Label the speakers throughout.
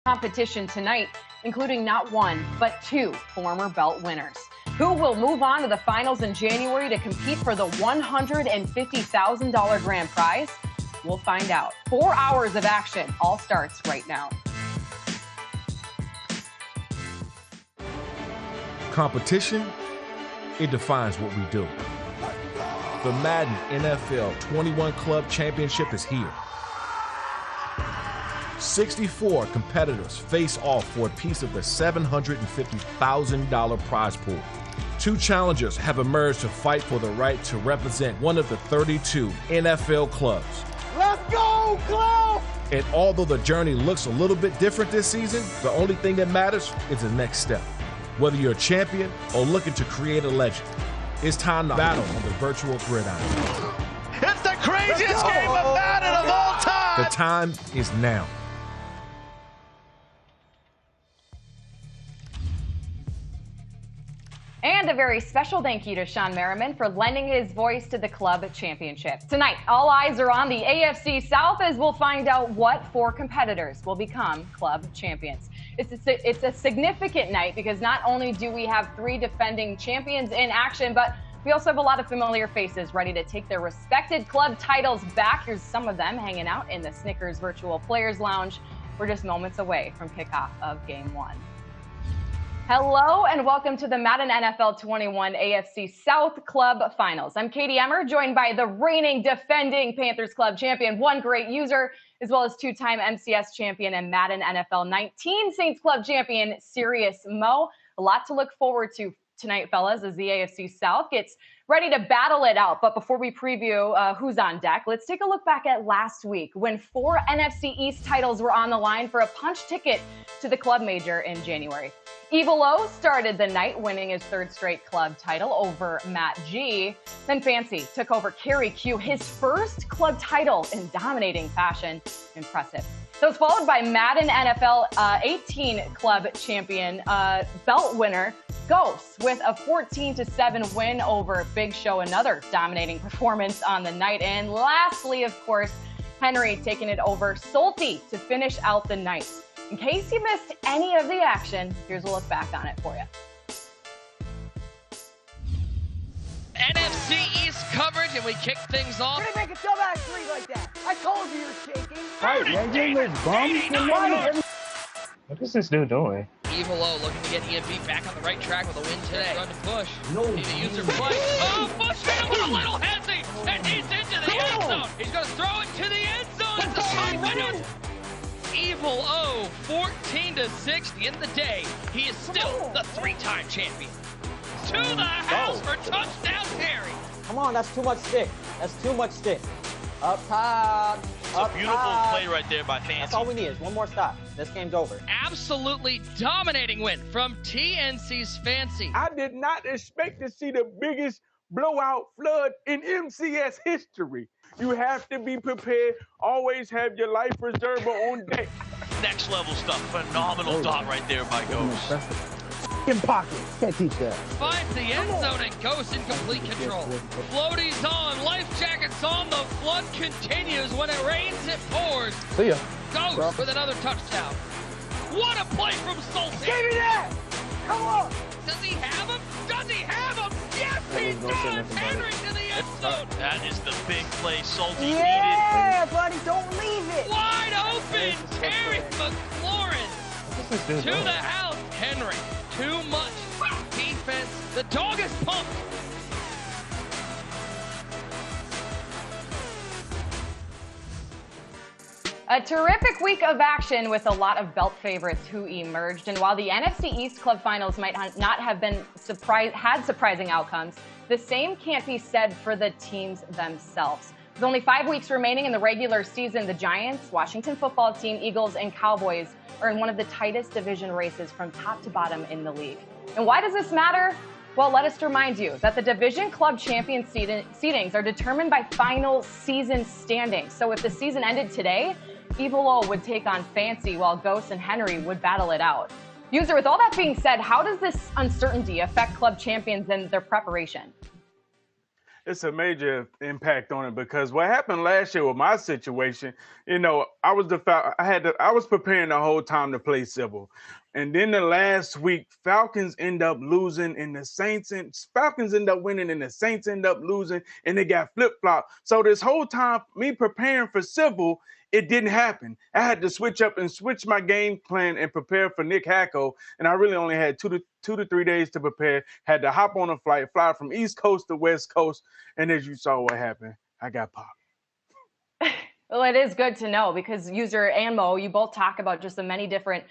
Speaker 1: Competition tonight, including not one, but two former belt winners. Who will move on to the finals in January to compete for the $150,000 grand prize? We'll find out. 4 hours of action all starts right now.
Speaker 2: Competition, it defines what we do. The Madden NFL 21 Club Championship is here. 64 competitors face off for a piece of the $750,000 prize pool. 2 challengers have emerged to fight for the right to represent one of the 32 NFL clubs.
Speaker 3: Let's go, Club!
Speaker 2: And although the journey looks a little bit different this season, the only thing that matters is the next step. Whether you're a champion or looking to create a legend, it's time to battle on the virtual gridiron.
Speaker 4: It's the craziest game of Madden of all time!
Speaker 2: The time is now.
Speaker 1: And a very special thank you to Sean Merriman for lending his voice to the club championship. Tonight, all eyes are on the AFC South as we'll find out what 4 competitors will become club champions. It's a significant night because not only do we have 3 defending champions in action, but we also have a lot of familiar faces ready to take their respected club titles back. Here's some of them hanging out in the Snickers Virtual Players Lounge. We're just moments away from kickoff of Game 1. Hello and welcome to the Madden NFL 21 AFC South Club Finals. I'm Katie Emmer, joined by the reigning defending Panthers Club champion, one great user, as well as 2-time MCS champion and Madden NFL 19 Saints Club champion, Serious Mo. A lot to look forward to tonight, fellas, as the AFC South gets ready to battle it out. But before we preview who's on deck, let's take a look back at last week when 4 NFC East titles were on the line for a punch ticket to the club major in January. Evil O started the night winning his 3rd straight club title over Matt G. Then Fancy took over Kerry Q, his first club title in dominating fashion. Impressive. That was followed by Madden NFL 18 club champion belt winner Ghost with a 14-7 win over Big Show, another dominating performance on the night. And lastly, of course, Henry taking it over Salty to finish out the night. In case you missed any of the action, here's a look back on it for you.
Speaker 5: NFC East coverage, and we kick things off.
Speaker 3: We're gonna make a dumbass 3 like that. I told you you're shaking.
Speaker 6: Right, man, those bums. What is this dude doing?
Speaker 5: Evil O looking to get EMB back on the right track with a win today. Run to push.
Speaker 6: No.
Speaker 5: Need a user play. Oh, push him with a little hezzy, and he's into the end zone. He's gonna throw it to the end zone. It's a tight window. Evil O, 14-6. At the end of the day, he is still the 3-time champion. To the house for touchdown, Terry.
Speaker 7: Come on, that's too much stick. That's too much stick. Up top.
Speaker 4: It's a beautiful play right there by Fancy.
Speaker 7: That's all we need is one more stop. This game's over.
Speaker 5: Absolutely dominating win from TNC's Fancy.
Speaker 8: I did not expect to see the biggest blowout flood in MCS history. You have to be prepared. Always have your life preserver on deck.
Speaker 4: Next level stuff. Phenomenal dot right there by Ghost.
Speaker 3: In pocket. Can't teach that.
Speaker 5: Finds the end zone and goes in complete control. Floaties on, life jackets on, the flood continues. When it rains, it pours.
Speaker 6: See ya.
Speaker 5: Ghost with another touchdown. What a play from Salty.
Speaker 3: Give me that! Come on!
Speaker 5: Does he have him? Does he have him? Yes, he does! Henry to the end zone.
Speaker 4: That is the big play Salty
Speaker 3: Yeah, buddy, don't leave it.
Speaker 5: Wide open, Terry McLaurin. To the house, Henry. Too much defense. The dog is pumped.
Speaker 1: A terrific week of action with a lot of belt favorites who emerged. And while the NFC East Club Finals might not have been surprising outcomes, the same can't be said for the teams themselves. With only 5 weeks remaining in the regular season, the Giants, Washington football team, Eagles, and Cowboys are in one of the tightest division races from top to bottom in the league. And why does this matter? Well, let us remind you that the Division Club Champion seedings are determined by final season standings. So if the season ended today, Evil O would take on Fancy while Ghost and Henry would battle it out. User, with all that being said, how does this uncertainty affect club champions and their preparation?
Speaker 8: It's a major impact on it because what happened last year with my situation, you know, I was preparing the whole time to play civil. And then the last week, Falcons end up losing and Falcons end up winning and the Saints end up losing and they got flip-flopped. So this whole time, me preparing for civil, it didn't happen. I had to switch up and switch my game plan and prepare for Nick Hacko, and I really only had two to 3 days to prepare. Had to hop on a flight, fly from East Coast to West Coast, and as you saw what happened, I got popped.
Speaker 1: Well, it is good to know because User and Mo, you both talk about just the many different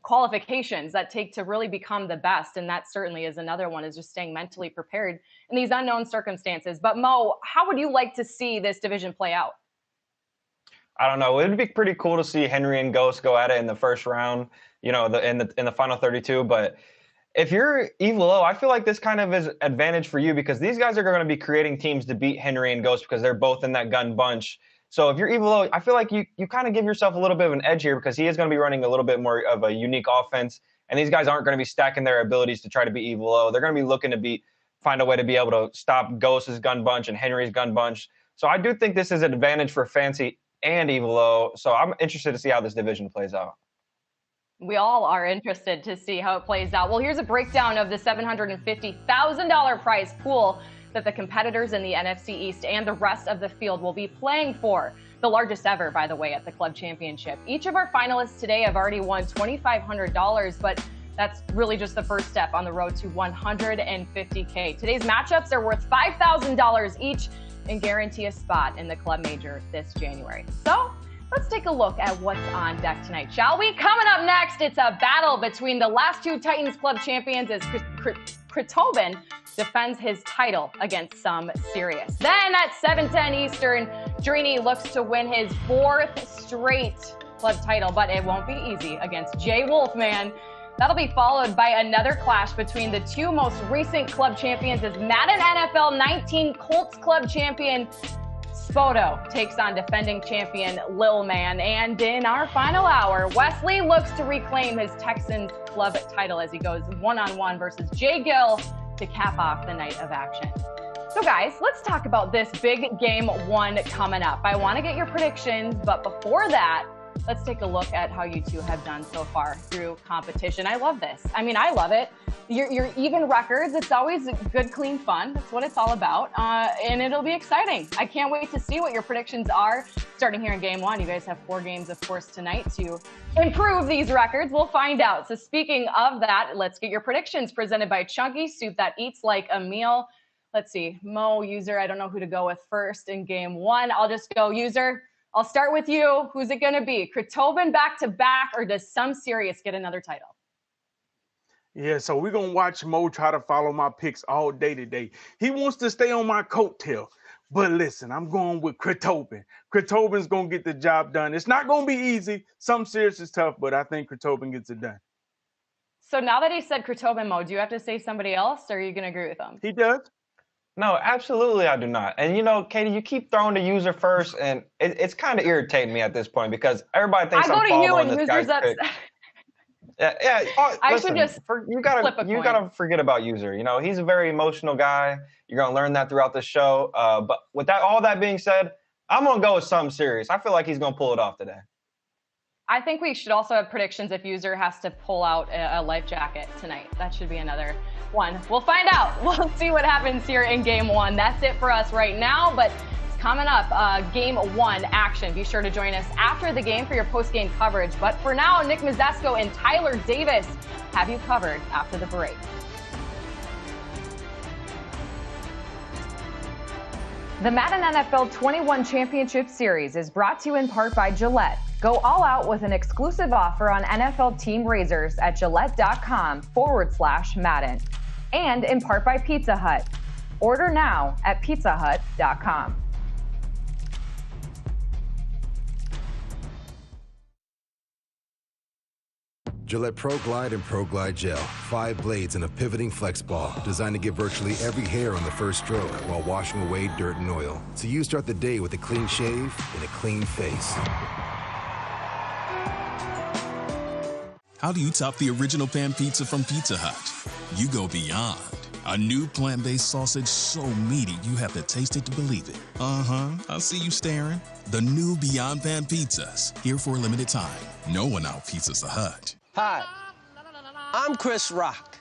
Speaker 1: qualifications that take to really become the best, and that certainly is another one, is just staying mentally prepared in these unknown circumstances. But Mo, how would you like to see this division play out?
Speaker 6: I don't know. It would be pretty cool to see Henry and Ghost go at it in the first round, you know, in the final 32. But if you're Evil O, I feel like this kind of is advantage for you because these guys are going to be creating teams to beat Henry and Ghost because they're both in that gun bunch. So if you're Evil O, I feel like you kind of give yourself a little bit of an edge here because he is going to be running a little bit more of a unique offense. And these guys aren't going to be stacking their abilities to try to be Evil O. They're going to be looking to find a way to be able to stop Ghost's gun bunch and Henry's gun bunch. So I do think this is an advantage for Fancy and Evil O. So I'm interested to see how this division plays out.
Speaker 1: We all are interested to see how it plays out. Well, here's a breakdown of the $750,000 prize pool that the competitors in the NFC East and the rest of the field will be playing for. The largest ever, by the way, at the Club Championship. Each of our finalists today have already won $2,500, but that's really just the first step on the road to $150K. Today's matchups are worth $5,000 each and guarantee a spot in the Club Major this January. So let's take a look at what's on deck tonight, shall we? Coming up next, it's a battle between the last two Titans Club champions as Chritobin defends his title against SomeSerious. Then at 7:10 Eastern, Drini looks to win his 4th straight club title, but it won't be easy against Jay Wolfman. That'll be followed by another clash between the two most recent club champions as Madden NFL 19 Colts Club champion Spoto takes on defending champion Lil Man. And in our final hour, Wesley looks to reclaim his Texans club title as he goes one-on-one versus Jay Gill to cap off the night of action. So guys, let's talk about this big game 1 coming up. I want to get your predictions, but before that, let's take a look at how you two have done so far through competition. I love this. I mean, I love it. Your even records, it's always good, clean fun. That's what it's all about. And it'll be exciting. I can't wait to see what your predictions are starting here in game 1. You guys have 4 games, of course, tonight to improve these records. We'll find out. So speaking of that, let's get your predictions presented by Chunky Soup that eats like a meal. Let's see, Mo, User, I don't know who to go with first in game 1. I'll just go User. I'll start with you. Who's it going to be? Chritobin back-to-back, or does SomeSerious get another title?
Speaker 8: Yeah, so we're going to watch Mo try to follow my picks all day today. He wants to stay on my coattail. But listen, I'm going with Chritobin. Chritobin's going to get the job done. It's not going to be easy. SomeSerious is tough, but I think Chritobin gets it done.
Speaker 1: So now that he said Chritobin, Mo, do you have to say somebody else, or are you going to agree with him?
Speaker 8: He does.
Speaker 6: No, absolutely I do not. And, you know, Katie, you keep throwing the User first, and it's kind of irritating me at this point because everybody thinks I'm following this guy's pick. Yeah. Listen, you gotta forget about User. You know, he's a very emotional guy. You're gonna learn that throughout the show. But with all that being said, I'm gonna go with SomeSerious. I feel like he's gonna pull it off today.
Speaker 1: I think we should also have predictions if User has to pull out a life jacket tonight. That should be another one. We'll find out. We'll see what happens here in game 1. That's it for us right now, but it's coming up, game 1 action. Be sure to join us after the game for your post-game coverage. But for now, Nick Mazzesko and Tyler Davis have you covered after the break. The Madden NFL 21 Championship Series is brought to you in part by Gillette. Go all out with an exclusive offer on NFL team razors at gillette.com/Madden. And in part by Pizza Hut. Order now at pizzahut.com.
Speaker 9: Gillette Pro Glide and Pro Glide Gel. 5 blades and a pivoting flex ball designed to give virtually every hair on the first stroke while washing away dirt and oil. So you start the day with a clean shave and a clean face.
Speaker 10: How do you top the original pan pizza from Pizza Hut? You go beyond. A new plant-based sausage so meaty you have to taste it to believe it. I see you staring. The new Beyond Pan pizzas, here for a limited time. No one out-pizzas the Hut.
Speaker 11: Hi, I'm Chris Rock.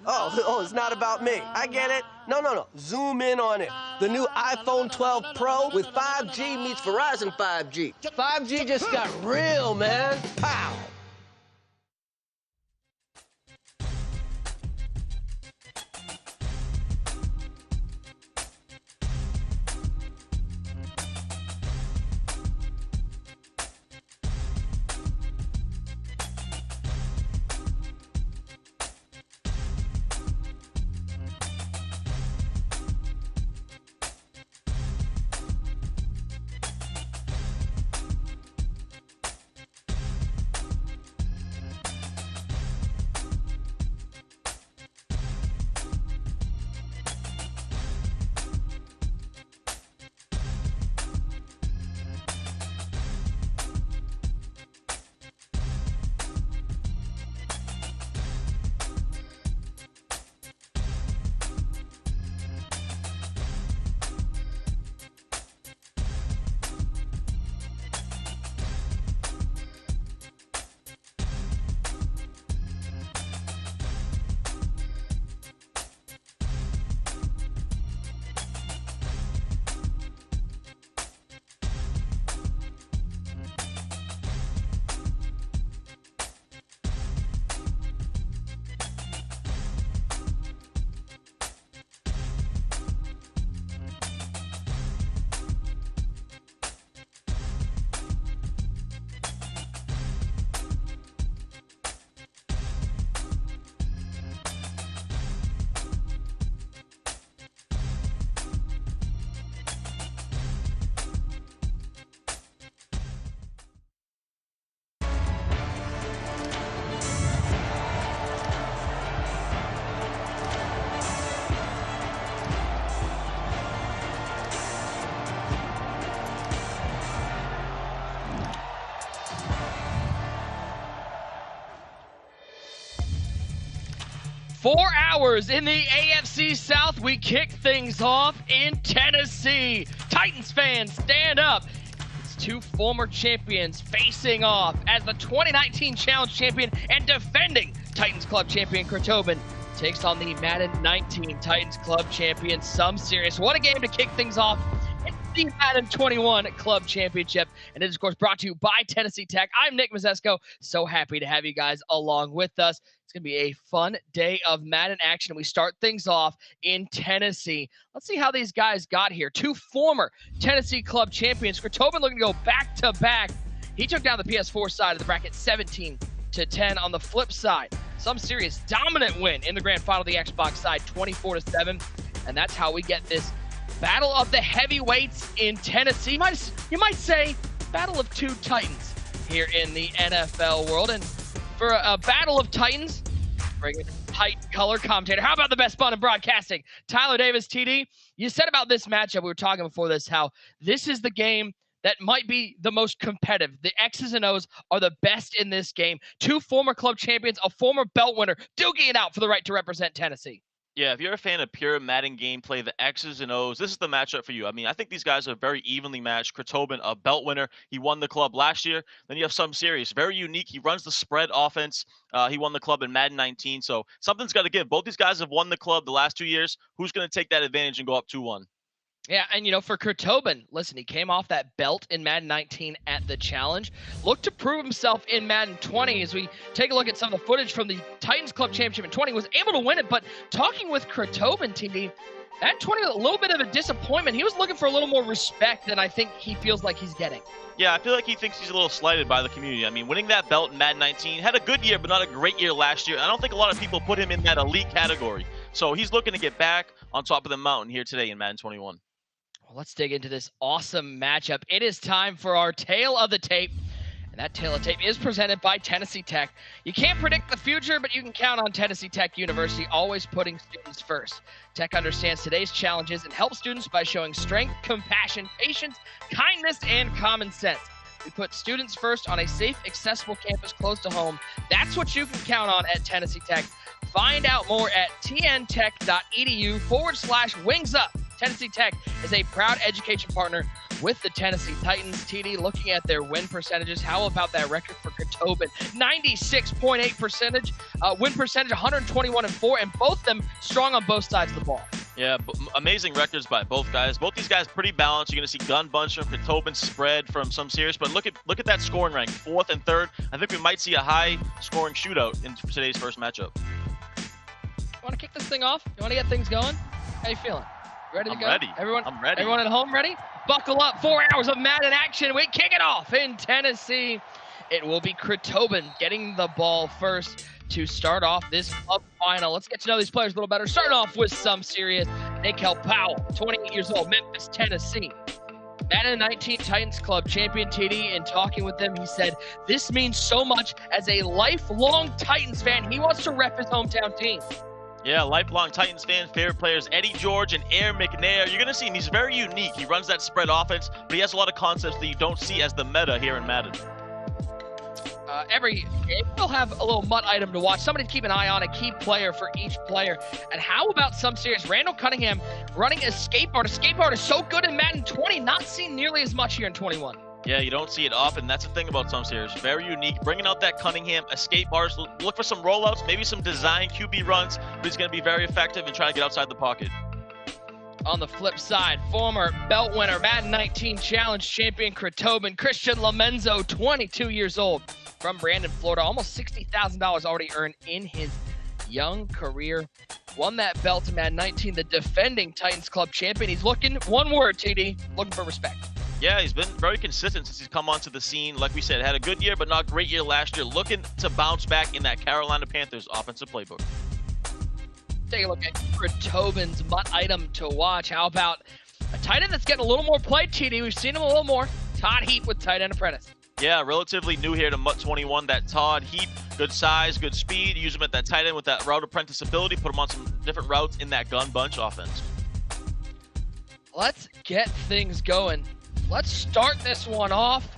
Speaker 11: Oh, it's not about me. I get it. No. Zoom in on it. The new iPhone 12 Pro with 5G meets Verizon 5G. 5G just got real, man. Pow!
Speaker 5: Four hours in the AFC South, we kick things off in Tennessee. Titans fans, stand up. It's two former champions facing off as the 2019 Challenge champion and defending Titans Club champion Chritobin takes on the Madden 19 Titans Club champion SomeSerious. What a game to kick things off. It's the Madden 21 Club Championship, and it is, of course, brought to you by Tennessee Tech. I'm Nick Mazesco. So happy to have you guys along with us. It's going to be a fun day of Madden action. We start things off in Tennessee. Let's see how these guys got here. Two former Tennessee Club champions. Chritobin looking to go back-to-back. He took down the PS4 side of the bracket 17-10 on the flip side. SomeSerious dominant win in the grand final of the Xbox side 24-7. And that's how we get this battle of the heavyweights in Tennessee. You might say battle of two titans here in the NFL world. And for a battle of titans, bring in Titan color commentator. How about the best bun in broadcasting? Tyler Davis, TD. You said about this matchup, we were talking before this, how this is the game that might be the most competitive. The X's and O's are the best in this game. Two former club champions, a former belt winner, duking it out for the right to represent Tennessee.
Speaker 12: Yeah, if you're a fan of pure Madden gameplay, the X's and O's, this is the matchup for you. I mean, I think these guys are very evenly matched. Chritobin, a belt winner. He won the club last year. Then you have SomeSerious, very unique. He runs the spread offense. He won the club in Madden 19. So something's got to give. Both these guys have won the club the last 2 years. Who's going to take that advantage and go up 2-1?
Speaker 5: Yeah, and, for Chritobin, listen, he came off that belt in Madden 19 at the Challenge. Looked to prove himself in Madden 20 as we take a look at some of the footage from the Titans Club Championship in 20. Was able to win it, but talking with Chritobin, TV, that 20 was a little bit of a disappointment. He was looking for a little more respect than I think he feels like he's getting.
Speaker 12: Yeah, I feel like he thinks he's a little slighted by the community. I mean, winning that belt in Madden 19, had a good year, but not a great year last year. I don't think a lot of people put him in that elite category. So he's looking to get back on top of the mountain here today in Madden 21.
Speaker 5: Well, let's dig into this awesome matchup. It is time for our Tale of the Tape. And that Tale of Tape is presented by Tennessee Tech. You can't predict the future, but you can count on Tennessee Tech University, always putting students first. Tech understands today's challenges and helps students by showing strength, compassion, patience, kindness, and common sense. We put students first on a safe, accessible campus close to home. That's what you can count on at Tennessee Tech. Find out more at tntech.edu/wingsup. Tennessee Tech is a proud education partner with the Tennessee Titans. TD, looking at their win percentages, how about that record for Chritobin? 96.8%, win percentage 121-4, and both them strong on both sides of the ball.
Speaker 12: Yeah, amazing records by both guys. Both these guys pretty balanced. You're going to see gun bunch from Chritobin, spread from SomeSerious, but look at that scoring rank, 4th and 3rd. I think we might see a high-scoring shootout in today's first matchup.
Speaker 5: You want to kick this thing off? You want to get things going? How you feeling? You ready to go?
Speaker 12: Ready.
Speaker 5: I'm ready. Everyone at home ready? Buckle up. 4 hours of Madden action. We kick it off in Tennessee. It will be Chritobin getting the ball first to start off this club final. Let's get to know these players a little better. Starting off with SomeSerious. Nikel Powell, 28 years old, Memphis, Tennessee. Madden 19 Titans Club Champion. TD, in talking with them, he said, this means so much as a lifelong Titans fan. He wants to rep his hometown team.
Speaker 12: Yeah, lifelong Titans fan, favorite players Eddie George and Air McNair. You're going to see him. He's very unique. He runs that spread offense, but he has a lot of concepts that you don't see as the meta here in Madden.
Speaker 5: Every game will have a little MUT item to watch, somebody to keep an eye on, a key player for each player. And how about SomeSerious? Randall Cunningham running escape art. Escape art is so good in Madden 20, not seen nearly as much here in 21.
Speaker 12: Yeah, you don't see it often. That's the thing about SomeSerious. Very unique. Bringing out that Cunningham escape bars. Look for some rollouts, maybe some design QB runs, but he's going to be very effective and try to get outside the pocket.
Speaker 5: On the flip side, former belt winner, Madden 19 Challenge champion Chritobin, Christian Lamenzo, 22 years old, from Brandon, Florida. Almost $60,000 already earned in his young career. Won that belt in Madden 19, the defending Titans Club champion. He's looking, one word, TD, looking for respect.
Speaker 12: Yeah, he's been very consistent since he's come onto the scene. Like we said, had a good year, but not great year last year. Looking to bounce back in that Carolina Panthers offensive playbook.
Speaker 5: Take a look at Chritobin's MUT item to watch. How about a tight end that's getting a little more play, TD? We've seen him a little more. Todd Heap with tight end apprentice.
Speaker 12: Yeah, relatively new here to MUT 21. That Todd Heap, good size, good speed. Use him at that tight end with that route apprentice ability. Put him on some different routes in that gun bunch offense.
Speaker 5: Let's get things going. Let's start this one off.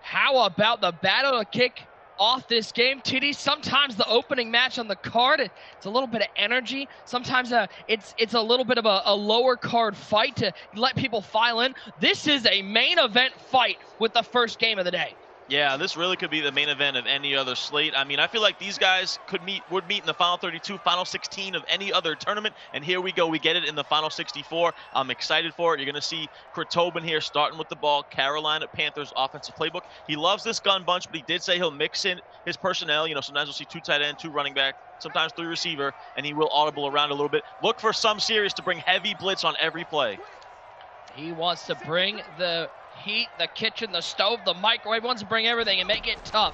Speaker 5: How about the battle to kick off this game, TD? Sometimes the opening match on the card, it's a little bit of energy. Sometimes it's a little bit of a lower card fight to let people file in. This is a main event fight with the first game of the day.
Speaker 12: Yeah, this really could be the main event of any other slate. I mean, I feel like these guys would meet in the final 32, final 16 of any other tournament, and here we go. We get it in the final 64. I'm excited for it. You're going to see Chritobin here starting with the ball, Carolina Panthers offensive playbook. He loves this gun bunch, but he did say he'll mix in his personnel. You know, sometimes we'll see 2 tight end, 2 running back, sometimes 3 receiver, and he will audible around a little bit. Look for SomeSerious to bring heavy blitz on every play.
Speaker 5: He wants to bring the heat, the kitchen, the stove, the microwave, wants to bring everything and make it tough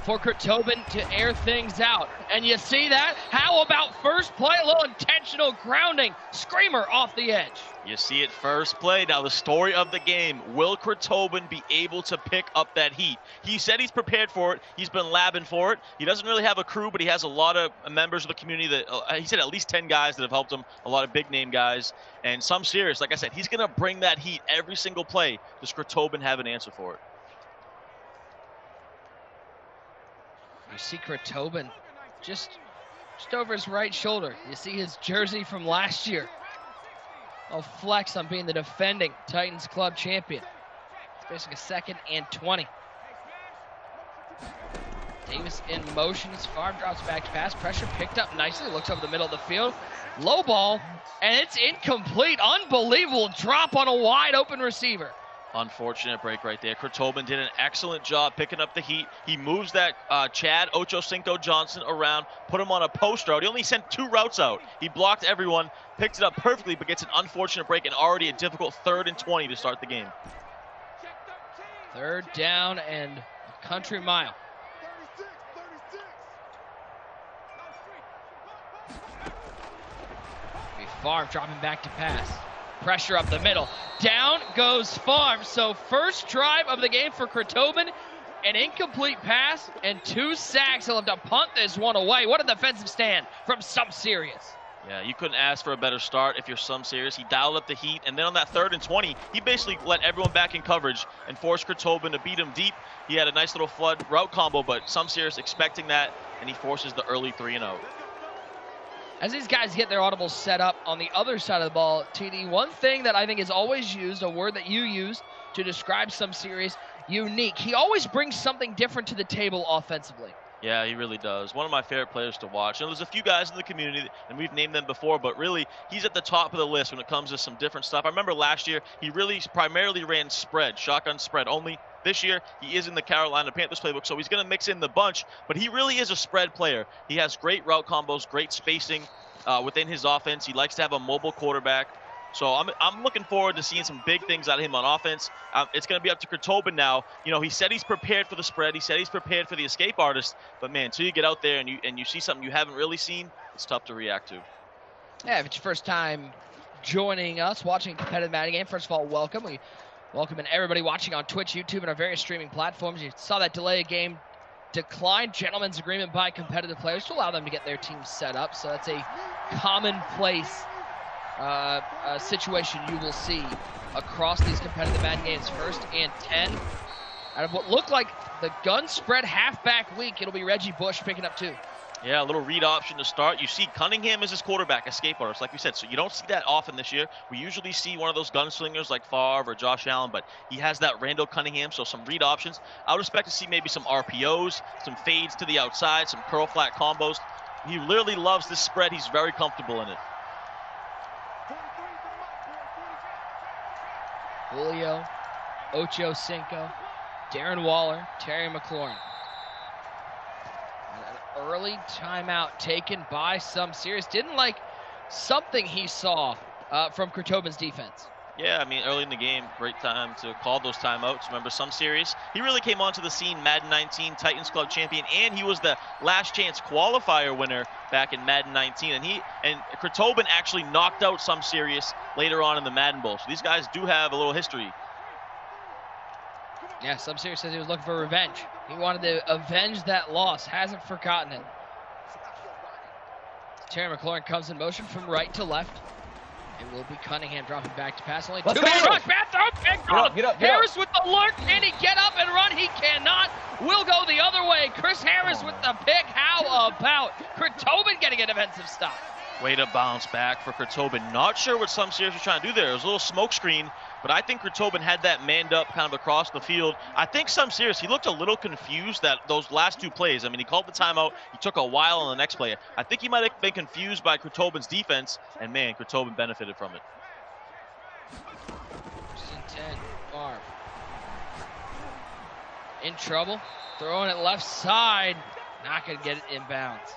Speaker 5: for Chritobin to air things out. And you see that? How about first play? A little intentional grounding. Screamer off the edge.
Speaker 12: You see it first play. Now the story of the game. Will Chritobin be able to pick up that heat? He said he's prepared for it. He's been labbing for it. He doesn't really have a crew, but he has a lot of members of the community that, he said at least 10 guys that have helped him, a lot of big name guys. And SomeSerious, like I said, he's going to bring that heat every single play. Does Chritobin have an answer for it?
Speaker 5: You see Chritobin just over his right shoulder. You see his jersey from last year. Oh, flex on being the defending Titans Club champion. It's basically 2nd and 20. Davis in motion. Favre drops back to pass. Pressure picked up nicely. Looks over the middle of the field. Low ball, and it's incomplete. Unbelievable drop on a wide open receiver.
Speaker 12: Unfortunate break right there. Chritobin did an excellent job picking up the heat. He moves that Chad Ochocinco Johnson around, put him on a post route. He only sent 2 routes out. He blocked everyone, picked it up perfectly, but gets an unfortunate break and already a difficult 3rd and 20 to start the game.
Speaker 5: 3rd down and a country mile. Favre dropping back to pass. Pressure up the middle. Down goes Favre. So first drive of the game for Chritobin. An incomplete pass and 2 sacks. He'll have to punt this one away. What a defensive stand from SomeSerious.
Speaker 12: Yeah, you couldn't ask for a better start if you're SomeSerious. He dialed up the heat, and then on that 3rd and 20, he basically let everyone back in coverage and forced Chritobin to beat him deep. He had a nice little flood route combo, but SomeSerious expecting that, and he forces the early 3-0.
Speaker 13: As these guys get their audibles set up on the other side of the ball, TD, one thing that I think is always used, a word that you use to describe SomeSerious, unique. He always brings something different to the table offensively.
Speaker 12: Yeah, he really does. One of my favorite players to watch. And there's a few guys in the community, and we've named them before, but really, he's at the top of the list when it comes to some different stuff. I remember last year, he really primarily ran spread, shotgun spread only. This year, he is in the Carolina Panthers playbook, so he's going to mix in the bunch, but he really is a spread player. He has great route combos, great spacing within his offense. He likes to have a mobile quarterback. So I'm looking forward to seeing some big things out of him on offense. It's going to be up to Chritobin now. You know, he said he's prepared for the spread. He said he's prepared for the escape artist. But, man, until you get out there and you see something you haven't really seen, it's tough to react to.
Speaker 13: Yeah, if it's your first time joining us, watching a competitive Madden game, first of all, welcome. We welcome everybody watching on Twitch, YouTube, and our various streaming platforms. You saw that delay of game decline, gentleman's agreement by competitive players to allow them to get their teams set up. So that's a commonplace situation you will see across these competitive Madden games. 1st and 10 out of what looked like the gun spread halfback week. It'll be Reggie Bush picking up 2.
Speaker 12: Yeah, a little read option to start. You see Cunningham as his quarterback, escape artist, like we said. So you don't see that often this year. We usually see one of those gunslingers like Favre or Josh Allen, but he has that Randall Cunningham, so some read options. I would expect to see maybe some RPOs, some fades to the outside, some curl flat combos. He literally loves this spread. He's very comfortable in it.
Speaker 13: Julio, Ocho Cinco, Darren Waller, Terry McLaurin. An early timeout taken by SomeSerious. Didn't like something he saw from Chritobin's defense.
Speaker 12: Yeah, I mean, early in the game, great time to call those timeouts. Remember, SomeSerious, he really came onto the scene, Madden 19 Titans Club Champion, and he was the last chance qualifier winner back in Madden 19. And Chritobin actually knocked out SomeSerious later on in the Madden Bowl. So these guys do have a little history.
Speaker 13: Yeah, SomeSerious says he was looking for revenge. He wanted to avenge that loss. Hasn't forgotten it. Terry McLaurin comes in motion from right to left. It will be Cunningham dropping back to pass. Only 2-man rush.
Speaker 7: Get up.
Speaker 13: Harris with the lurk. Can he get up and run? He cannot. Will go the other way. Chris Harris with the pick. How about Chritobin getting a defensive stop?
Speaker 12: Way to bounce back for Chritobin. Not sure what SomeSerious was trying to do there. It was a little smoke screen, but I think Chritobin had that manned up kind of across the field. I think SomeSerious, he looked a little confused that those last 2 plays. I mean, he called the timeout. He took a while on the next play. I think he might have been confused by Chritobin's defense, and man, Chritobin benefited from it.
Speaker 13: 10, Favre. In trouble. Throwing it left side. Not going to get it inbounds.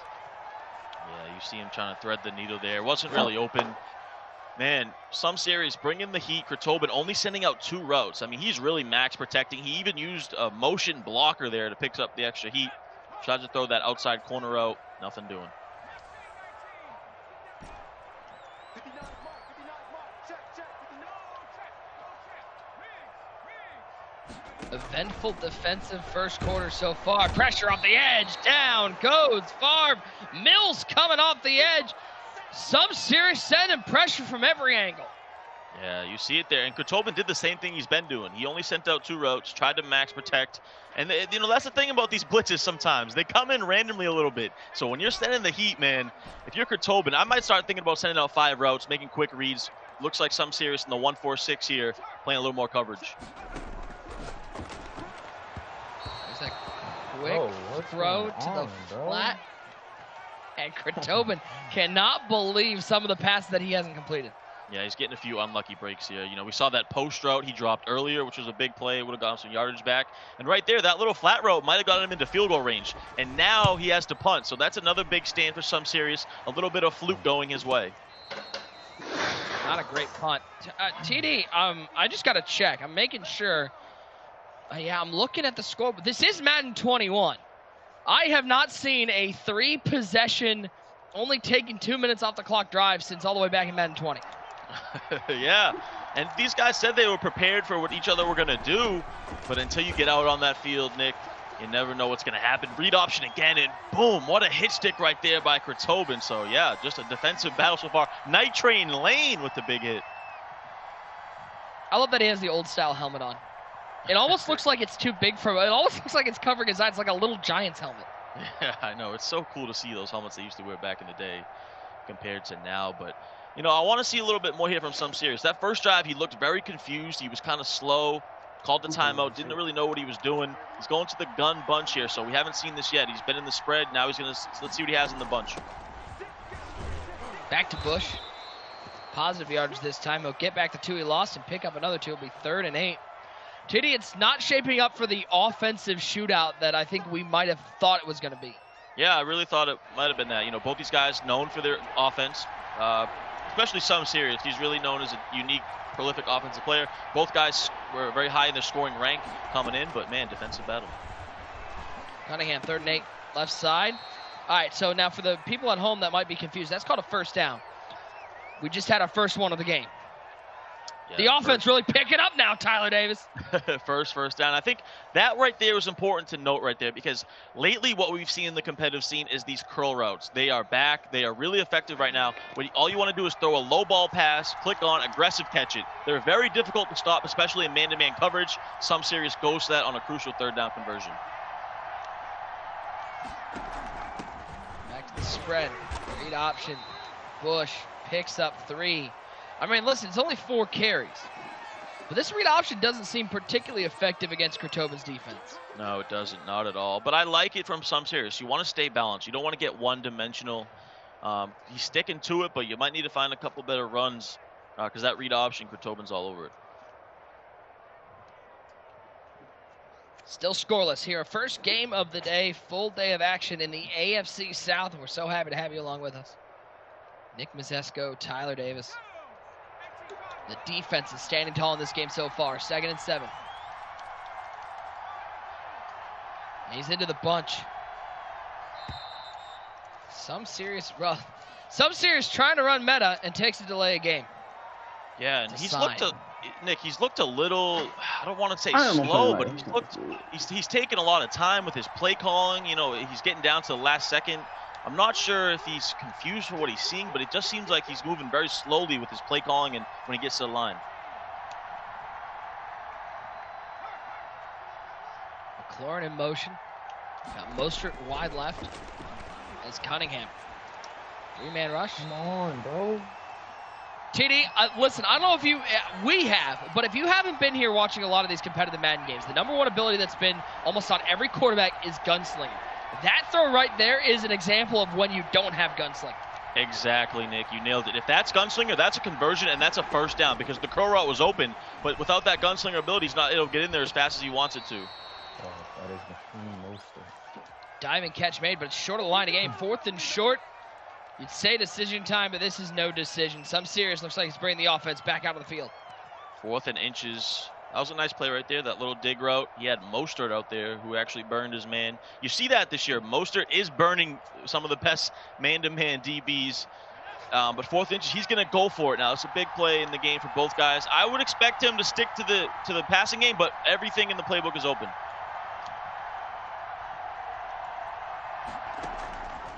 Speaker 12: Yeah, you see him trying to thread the needle there. Wasn't really open. Man, SomeSerious bringing the heat. Chritobin only sending out 2 routes. I mean, he's really max protecting. He even used a motion blocker there to pick up the extra heat. Tried to throw that outside corner route. Nothing doing.
Speaker 13: Eventful defensive first quarter so far. Pressure off the edge. Down goes Favre. Mills coming off the edge. SomeSerious sending pressure from every angle.
Speaker 12: Yeah, you see it there. And Chritobin did the same thing he's been doing. He only sent out 2 routes, tried to max protect. And, you know, that's the thing about these blitzes sometimes. They come in randomly a little bit. So when you're sending the heat, man, if you're Chritobin, I might start thinking about sending out 5 routes, making quick reads. Looks like SomeSerious in the 1-4-6 here, playing a little more coverage.
Speaker 13: There's that quick throw to the flat. And Chritobin cannot believe some of the passes that he hasn't completed.
Speaker 12: Yeah, he's getting a few unlucky breaks here. You know, we saw that post route he dropped earlier, which was a big play. Would have gotten some yardage back. And right there, that little flat route might have gotten him into field goal range. And now he has to punt. So that's another big stand for SomeSerious. A little bit of fluke going his way.
Speaker 13: Not a great punt. TD, I just got to check. I'm making sure. Yeah, I'm looking at the score. But this is Madden 21. I have not seen a 3-possession, only taking 2 minutes off the clock drive since all the way back in Madden 20.
Speaker 12: Yeah, and these guys said they were prepared for what each other were going to do, but until you get out on that field, Nick, You never know what's going to happen. Read option again, and boom, what a hit stick right there by Chritobin. So, yeah, just a defensive battle so far. Night Train Lane with the big hit.
Speaker 13: I love that he has the old-style helmet on. It almost looks like it's too big for him. It almost looks like it's covering his eyes like a little Giants helmet.
Speaker 12: Yeah, I know. It's so cool to see those helmets they used to wear back in the day compared to now. But, you know, I want to see a little bit more here from SomeSerious. That first drive, he looked very confused. He was kind of slow. Called the timeout, didn't really know what he was doing. He's going to the gun bunch here, so we haven't seen this yet. He's been in the spread. Now he's going to, let's see what he has in the bunch.
Speaker 13: Back to Bush. Positive yardage this time. He'll get back the 2 he lost and pick up another 2. It'll be 3rd and 8. Tiddy, it's not shaping up for the offensive shootout that I think we might have thought it was going to be.
Speaker 12: Yeah, I really thought it might have been that. You know, both these guys known for their offense, especially SomeSerious. He's really known as a unique, prolific offensive player. Both guys were very high in their scoring rank coming in, but man, defensive battle.
Speaker 13: Cunningham, 3rd and 8, left side. All right, so now for the people at home that might be confused, that's called a first down. We just had our first one of the game. Yeah, the offense really picking up now, Tyler Davis.
Speaker 12: first down. I think that right there was important to note right there, because lately what we've seen in the competitive scene is these curl routes. They are back. They are really effective right now. All you want to do is throw a low ball pass, click on, aggressive catch it. They're very difficult to stop, especially in man-to-man coverage. SomeSerious goes to that on a crucial 3rd down conversion.
Speaker 13: Back to the spread. Read option. Bush picks up 3. I mean, listen, it's only 4 carries. But this read option doesn't seem particularly effective against Chritobin's defense.
Speaker 12: No, it doesn't. Not at all. But I like it from SomeSerious. You want to stay balanced. You don't want to get one-dimensional. He's sticking to it, but you might need to find a couple better runs because that read option, Chritobin's all over it.
Speaker 13: Still scoreless here. First game of the day, full day of action in the AFC South. We're so happy to have you along with us. Nick Mazesco, Tyler Davis. The defense is standing tall in this game so far. 2nd and 7. He's into the bunch. SomeSerious trying to run meta and takes a delay of game.
Speaker 12: Yeah, and he's looked a little, I don't want to say slow, but he's taken a lot of time with his play calling. You know, he's getting down to the last second. I'm not sure if he's confused for what he's seeing, but it just seems like he's moving very slowly with his play calling and when he gets to the line.
Speaker 13: McLaurin in motion. Got Mostert wide left. As Cunningham. 3-man rush.
Speaker 7: Come on, bro.
Speaker 13: TD, listen, I don't know if we have, but if you haven't been here watching a lot of these competitive Madden games, the #1 ability that's been almost on every quarterback is Gunslinger. That throw right there is an example of when you don't have Gunslinger.
Speaker 12: Exactly, Nick. You nailed it. If that's Gunslinger, that's a conversion, and that's a first down because the curl route was open, but without that Gunslinger ability, it'll get in there as fast as he wants it to.
Speaker 7: Oh, that is the Mostert.
Speaker 13: Diamond catch made, but it's short of the line of game. 4th and short. You'd say decision time, but this is no decision. SomeSerious looks like he's bringing the offense back out of the field.
Speaker 12: 4th and inches. That was a nice play right there, that little dig route. He had Mostert out there who actually burned his man. You see that this year. Mostert is burning some of the best man-to-man DBs. But 4th inches, he's going to go for it now. It's a big play in the game for both guys. I would expect him to stick to the passing game, but everything in the playbook is open.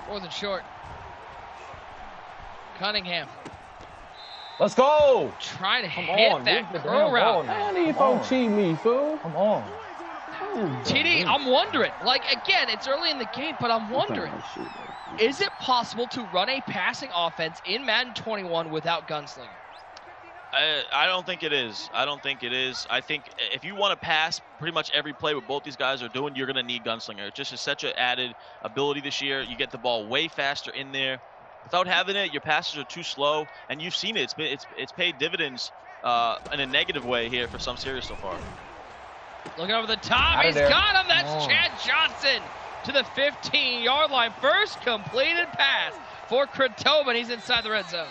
Speaker 13: 4th and short. Cunningham.
Speaker 7: Let's go.
Speaker 13: Trying to hit that curl route.
Speaker 7: Man, you don't cheat me, fool. Come on.
Speaker 13: TD, I'm wondering, like, again, it's early in the game, but I'm wondering, is it possible to run a passing offense in Madden 21 without Gunslinger?
Speaker 12: I don't think it is. I don't think it is. I think if you want to pass pretty much every play what both these guys are doing, you're going to need Gunslinger. It just is such an added ability this year. You get the ball way faster in there. Without having it, your passes are too slow, and you've seen it. It's paid dividends in a negative way here for SomeSerious so far.
Speaker 13: Looking over the top, he's got him. That's Chad Johnson to the 15-yard line. First completed pass for Chritobin. He's inside the red zone.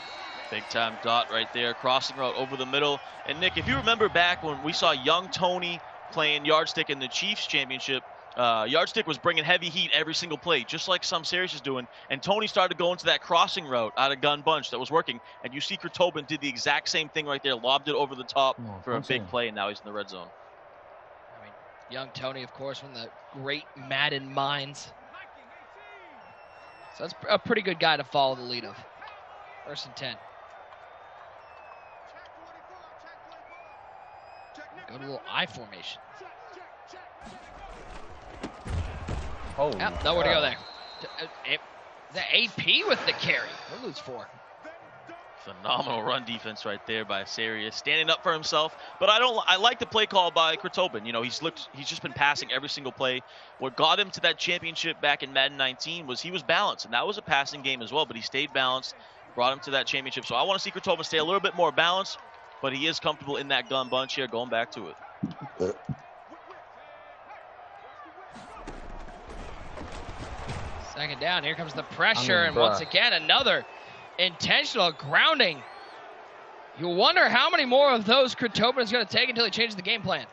Speaker 12: Big time dot right there, crossing route over the middle. And Nick, if you remember back when we saw young Tony playing yardstick in the Chiefs Championship, Yardstick was bringing heavy heat every single play, just like SomeSerious is doing. And Tony started going to that crossing route out of gun bunch that was working. And you see Chritobin did the exact same thing right there, lobbed it over the top for a big play, and now he's in the red zone.
Speaker 13: I mean, Young Tony, of course, one of the great Madden minds. So that's a pretty good guy to follow the lead of. 1st and 10. Go to a little I formation.
Speaker 6: Oh,
Speaker 13: yep, nowhere to go there. The AP with the carry. We'll lose 4.
Speaker 12: Phenomenal run defense right there by Serious, standing up for himself. But I like the play call by Chritobin. You know, he's just been passing every single play. What got him to that championship back in Madden 19 was he was balanced, and that was a passing game as well. But he stayed balanced, brought him to that championship. So I want to see Chritobin stay a little bit more balanced, but he is comfortable in that gun bunch here, going back to it.
Speaker 13: Second down, here comes the pressure, and once again, another intentional grounding. You wonder how many more of those Chritobin is going to take until he changes the game plan.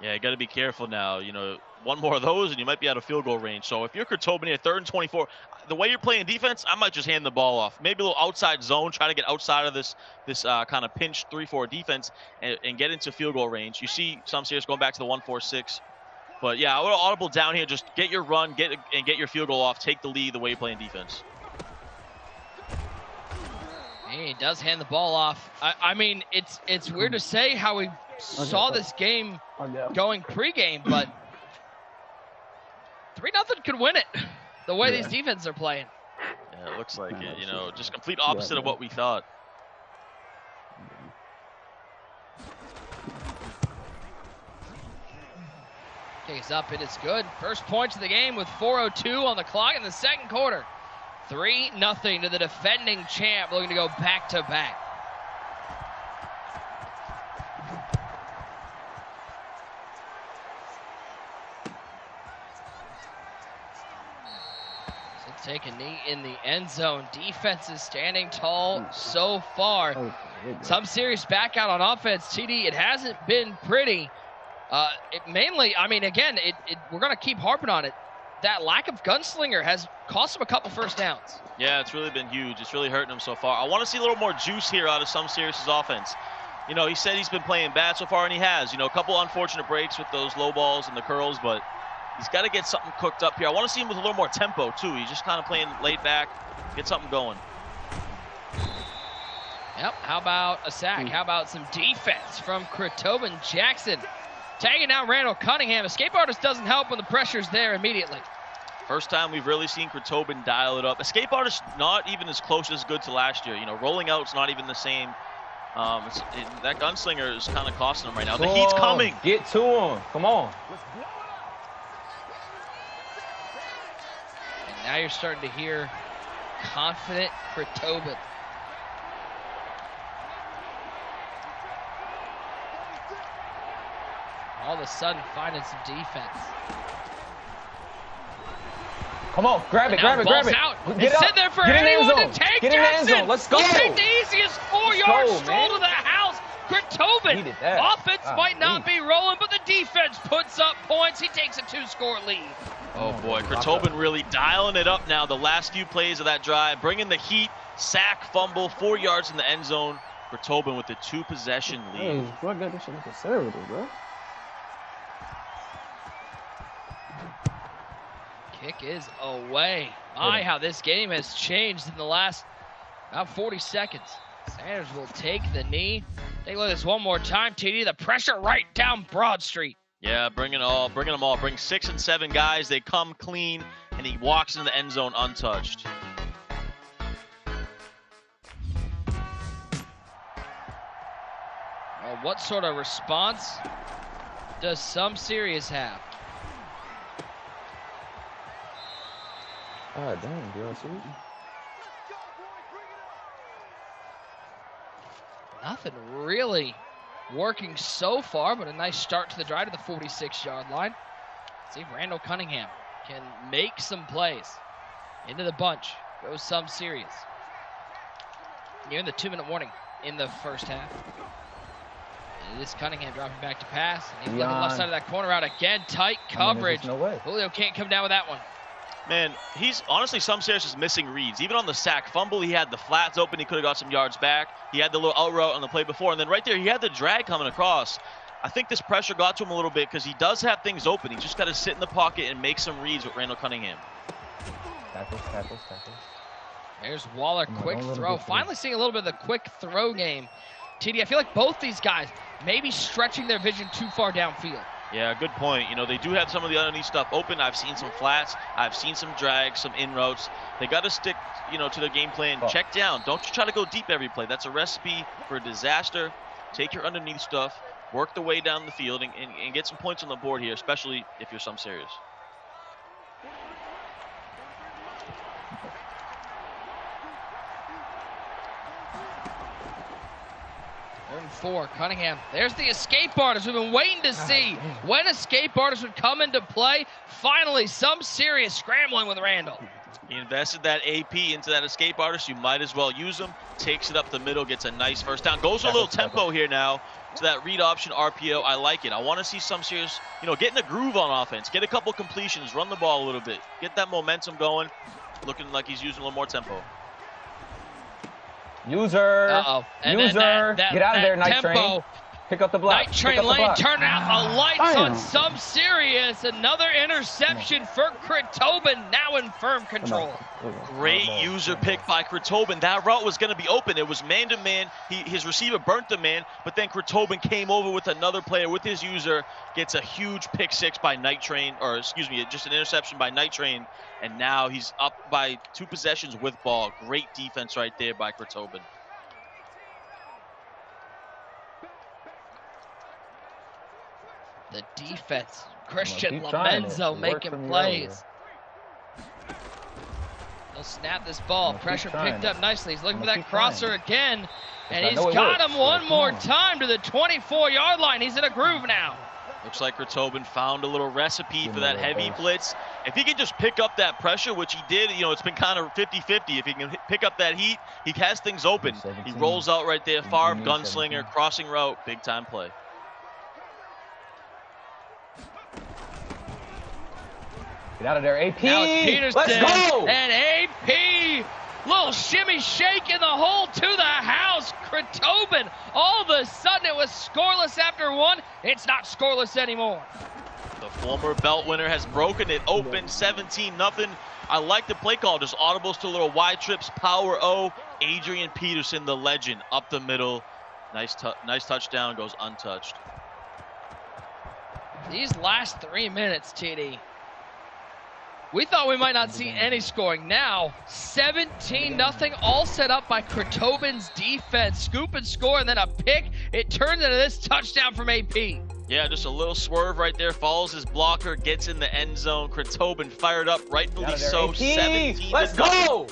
Speaker 12: Yeah, you got to be careful now. You know, one more of those, and you might be out of field goal range. So if you're Chritobin here, 3rd and 24, the way you're playing defense, I might just hand the ball off. Maybe a little outside zone, try to get outside of this kind of pinch 3-4 defense and get into field goal range. You see SomeSerious going back to the 1-4-6. But yeah, I would audible down here. Just get your run, get your field goal off. Take the lead the way you're playing defense.
Speaker 13: He does hand the ball off. I mean, it's weird to say how we saw this game going pregame, but 3-0 could win it. The way these defenses are playing.
Speaker 12: Yeah, it looks like it. You know, just complete opposite of what we thought.
Speaker 13: Case up, it is good. First points of the game with 4:02 on the clock in the second quarter. 3-0 to the defending champ, looking to go back-to-back. So take a knee in the end zone. Defense is standing tall so far. SomeSerious back out on offense. TD, it hasn't been pretty. Mainly, I mean, again, we're going to keep harping on it. That lack of gunslinger has cost him a couple first downs.
Speaker 12: Yeah, it's really been huge. It's really hurting him so far. I want to see a little more juice here out of SomeSerious' offense. You know, he said he's been playing bad so far, and he has. You know, a couple unfortunate breaks with those low balls and the curls, but he's got to get something cooked up here. I want to see him with a little more tempo, too. He's just kind of playing laid back, get something going.
Speaker 13: Yep, how about a sack? How about some defense from Chritobin Jackson? Tagging down Randall Cunningham. Escape Artist doesn't help when the pressure's there immediately.
Speaker 12: First time we've really seen Chritobin dial it up. Escape Artist not even as close as good to last year. You know, rolling out's not even the same. That gunslinger is kind of costing him right now. The heat's coming.
Speaker 6: Get to him. Come on.
Speaker 13: And now you're starting to hear confident Chritobin. All of a sudden finding some defense.
Speaker 6: Come on, grab it, grab it, grab it.
Speaker 13: Out.
Speaker 6: Get
Speaker 13: it's in there for anyone to take.
Speaker 6: Get in the end zone. Let's go.
Speaker 13: He'll take the easiest 4-yard stroll to the house. Chritobin. Offense might not be rolling, but the defense puts up points. He takes a 2-score lead.
Speaker 12: Oh boy, Chritobin really dialing it up now. The last few plays of that drive, bringing the heat, sack, fumble, 4 yards in the end zone. Chritobin with the 2-possession lead.
Speaker 7: Hey, bro, I got this shit conservative, bro.
Speaker 13: Kick is away. My, how this game has changed in the last about 40 seconds. Sanders will take the knee. Take a look at this one more time, TD. The pressure right down Broad Street.
Speaker 12: Yeah, bringing them all. Bring 6 and 7 guys. They come clean, and he walks into the end zone untouched.
Speaker 13: Well, what sort of response does SomeSerious have?
Speaker 7: God damn, bro.
Speaker 13: Nothing really working so far, but a nice start to the drive to the 46-yard line. See if Randall Cunningham can make some plays. Into the bunch goes SomeSerious. Near the 2-minute warning in the first half. And it is Cunningham dropping back to pass. And he's looking left side of that corner out again. Tight coverage.
Speaker 7: No way.
Speaker 13: Julio can't come down with that one.
Speaker 12: Man, he's honestly, SomeSerious is missing reads. Even on the sack fumble, he had the flats open. He could have got some yards back. He had the little out route on the play before. And then right there, he had the drag coming across. I think this pressure got to him a little bit because he does have things open. He just got to sit in the pocket and make some reads with Randall Cunningham.
Speaker 7: Tackles.
Speaker 13: There's Waller, quick throw. Finally seeing a little bit of the quick throw game. TD, I feel like both these guys may be stretching their vision too far downfield.
Speaker 12: Yeah, good point. You know, they do have some of the underneath stuff open. I've seen some flats. I've seen some drags, some in routes. They got to stick, you know, to their game plan. Check down. Don't try to go deep every play. That's a recipe for disaster. Take your underneath stuff, work the way down the field, and get some points on the board here, especially if you're SomeSerious.
Speaker 13: 4, Cunningham. There's the escape artist we've been waiting to see when escape artists would come into play. Finally, SomeSerious scrambling with Randall.
Speaker 12: He invested that AP into that escape artist. You might as well use him. Takes it up the middle, gets a nice first down. Goes a little tempo here now to that read option RPO. I like it. I want to see SomeSerious, you know, get in a groove on offense. Get a couple completions, run the ball a little bit. Get that momentum going. Looking like he's using a little more tempo.
Speaker 7: User. User. Get out of there, Night Train. Pick up the block.
Speaker 13: Night Train lane, turn out the lights on SomeSerious. Another interception for Chritobin, now in firm control.
Speaker 12: Great user pick by Chritobin. That route was going to be open. It was man-to-man. His receiver burnt the man, but then Chritobin came over with another player with his user, gets a huge pick six by Night Train, or excuse me, just an interception by Night Train, and now he's up by 2 possessions with ball. Great defense right there by Chritobin.
Speaker 13: The defense, Christian Lamenzo making plays. He'll snap this ball. Pressure picked up nicely. He's looking for that crosser again. And he's got him one more time to the 24-yard line. He's in a groove now.
Speaker 12: Looks like Chritobin found a little recipe for that heavy blitz. If he can just pick up that pressure, which he did, you know, it's been kind of 50-50. If he can pick up that heat, he has things open. He rolls out right there. Favre, gunslinger, crossing route, big-time play.
Speaker 7: Get out of there, AP.
Speaker 13: Now it's Peterson.
Speaker 7: Let's go.
Speaker 13: And AP, little shimmy shake in the hole to the house. Chritobin, all of a sudden it was scoreless after 1. It's not scoreless anymore.
Speaker 12: The former belt winner has broken it open, 17-0. I like the play call. Just audibles to little wide trips, power O. Adrian Peterson, the legend, up the middle. Nice touchdown, goes untouched.
Speaker 13: These last 3 minutes, TD. We thought we might not see any scoring. Now, 17-0, all set up by Chritobin's defense. Scoop and score, and then a pick. It turns into this touchdown from AP.
Speaker 12: Yeah, just a little swerve right there. Follows his blocker, gets in the end zone. Chritobin fired up, rightfully so. 17-0.
Speaker 7: Let's go!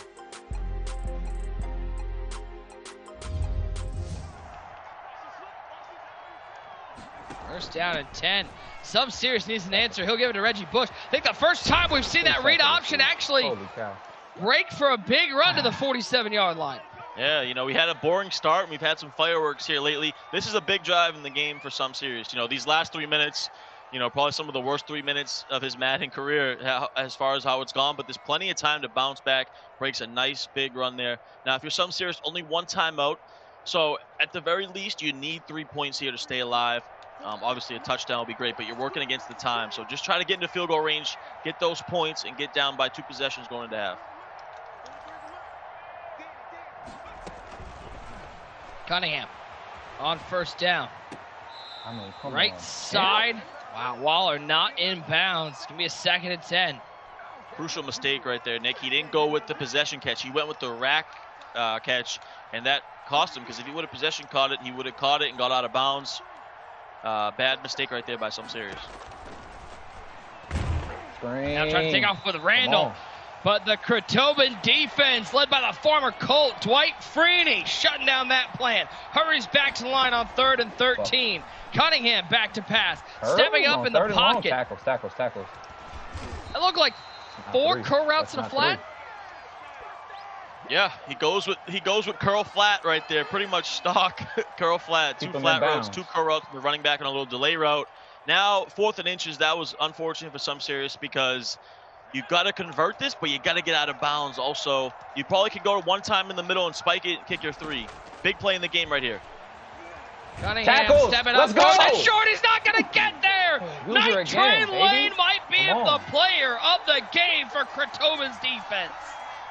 Speaker 13: First down and 10. SomeSerious needs an answer. He'll give it to Reggie Bush. I think the first time we've seen that read option actually break for a big run to the 47-yard line.
Speaker 12: Yeah, you know, we had a boring start, and we've had some fireworks here lately. This is a big drive in the game for SomeSerious. You know, these last 3 minutes, you know, probably some of the worst 3 minutes of his Madden career as far as how it's gone, but there's plenty of time to bounce back. Breaks a nice big run there. Now, if you're SomeSerious, only 1 timeout. So at the very least, you need 3 points here to stay alive. Obviously, a touchdown will be great, but you're working against the time. So just try to get into field goal range, get those points, and get down by 2 possessions going into half.
Speaker 13: Cunningham on first down. Right side. Wow, Waller not in bounds. It's going to be a 2nd and 10.
Speaker 12: Crucial mistake right there, Nick. He didn't go with the possession catch. He went with the rack catch, and that cost him because if he would have possession caught it, he would have caught it and got out of bounds. Bad mistake right there by SomeSerious.
Speaker 13: Now trying to take off with Randall. But the Chritobin defense, led by the former Colt, Dwight Freeney, shutting down that plan. Hurries back to the line on 3rd and 13. Cunningham back to pass. Stepping up in the pocket.
Speaker 7: Tackles.
Speaker 13: It looked like 4 curl routes in a flat.
Speaker 12: Yeah, he goes with curl flat right there. Pretty much stock curl flat. 2 flat routes, 2 curl routes. We're running back on a little delay route. Now 4th and inches. That was unfortunate for SomeSerious because you got to convert this, but you got to get out of bounds. Also, you probably could go 1 time in the middle and spike it and kick your 3. Big play in the game right here.
Speaker 13: Cunningham
Speaker 11: Tackles.
Speaker 13: stepping
Speaker 11: Let's
Speaker 13: up.
Speaker 11: go.
Speaker 13: That short, he's not going to get there.
Speaker 7: Loser
Speaker 13: Night
Speaker 7: again,
Speaker 13: Train
Speaker 7: baby.
Speaker 13: Lane might be
Speaker 7: Come
Speaker 13: the
Speaker 7: on.
Speaker 13: player of the game for Chritobin's defense.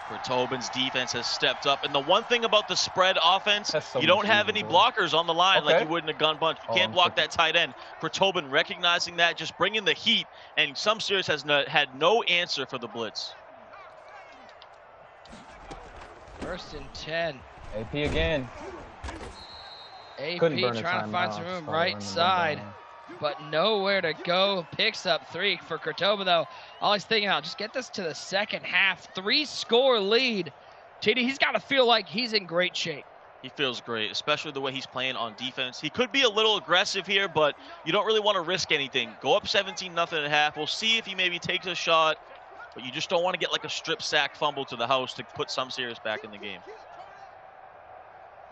Speaker 12: Chritobin's defense has stepped up. And the one thing about the spread offense,
Speaker 7: That's so
Speaker 12: you don't
Speaker 7: much
Speaker 12: have
Speaker 7: easier,
Speaker 12: any
Speaker 7: bro.
Speaker 12: blockers on the line like
Speaker 7: Okay.
Speaker 12: you would in a gun bunch. You
Speaker 7: Oh,
Speaker 12: can't
Speaker 7: I'm
Speaker 12: block
Speaker 7: tripping.
Speaker 12: that tight end. Chritobin recognizing that, just bringing the heat, and SomeSerious has had no answer for the blitz.
Speaker 13: 1st and 10.
Speaker 7: AP again.
Speaker 13: AP
Speaker 7: Couldn't burn a
Speaker 13: trying to find
Speaker 7: timeout.
Speaker 13: some room
Speaker 7: Started
Speaker 13: right
Speaker 7: running
Speaker 13: side,
Speaker 7: down.
Speaker 13: but nowhere to go. Picks up 3 for Chritobin, though. All he's thinking about, just get this to the second half. 3-score lead. TD, he's got to feel like he's in great shape.
Speaker 12: He feels great, especially the way he's playing on defense. He could be a little aggressive here, but you don't really want to risk anything. Go up 17-0 at half. We'll see if he maybe takes a shot, but you just don't want to get like a strip sack fumble to the house to put SomeSerious back in the game.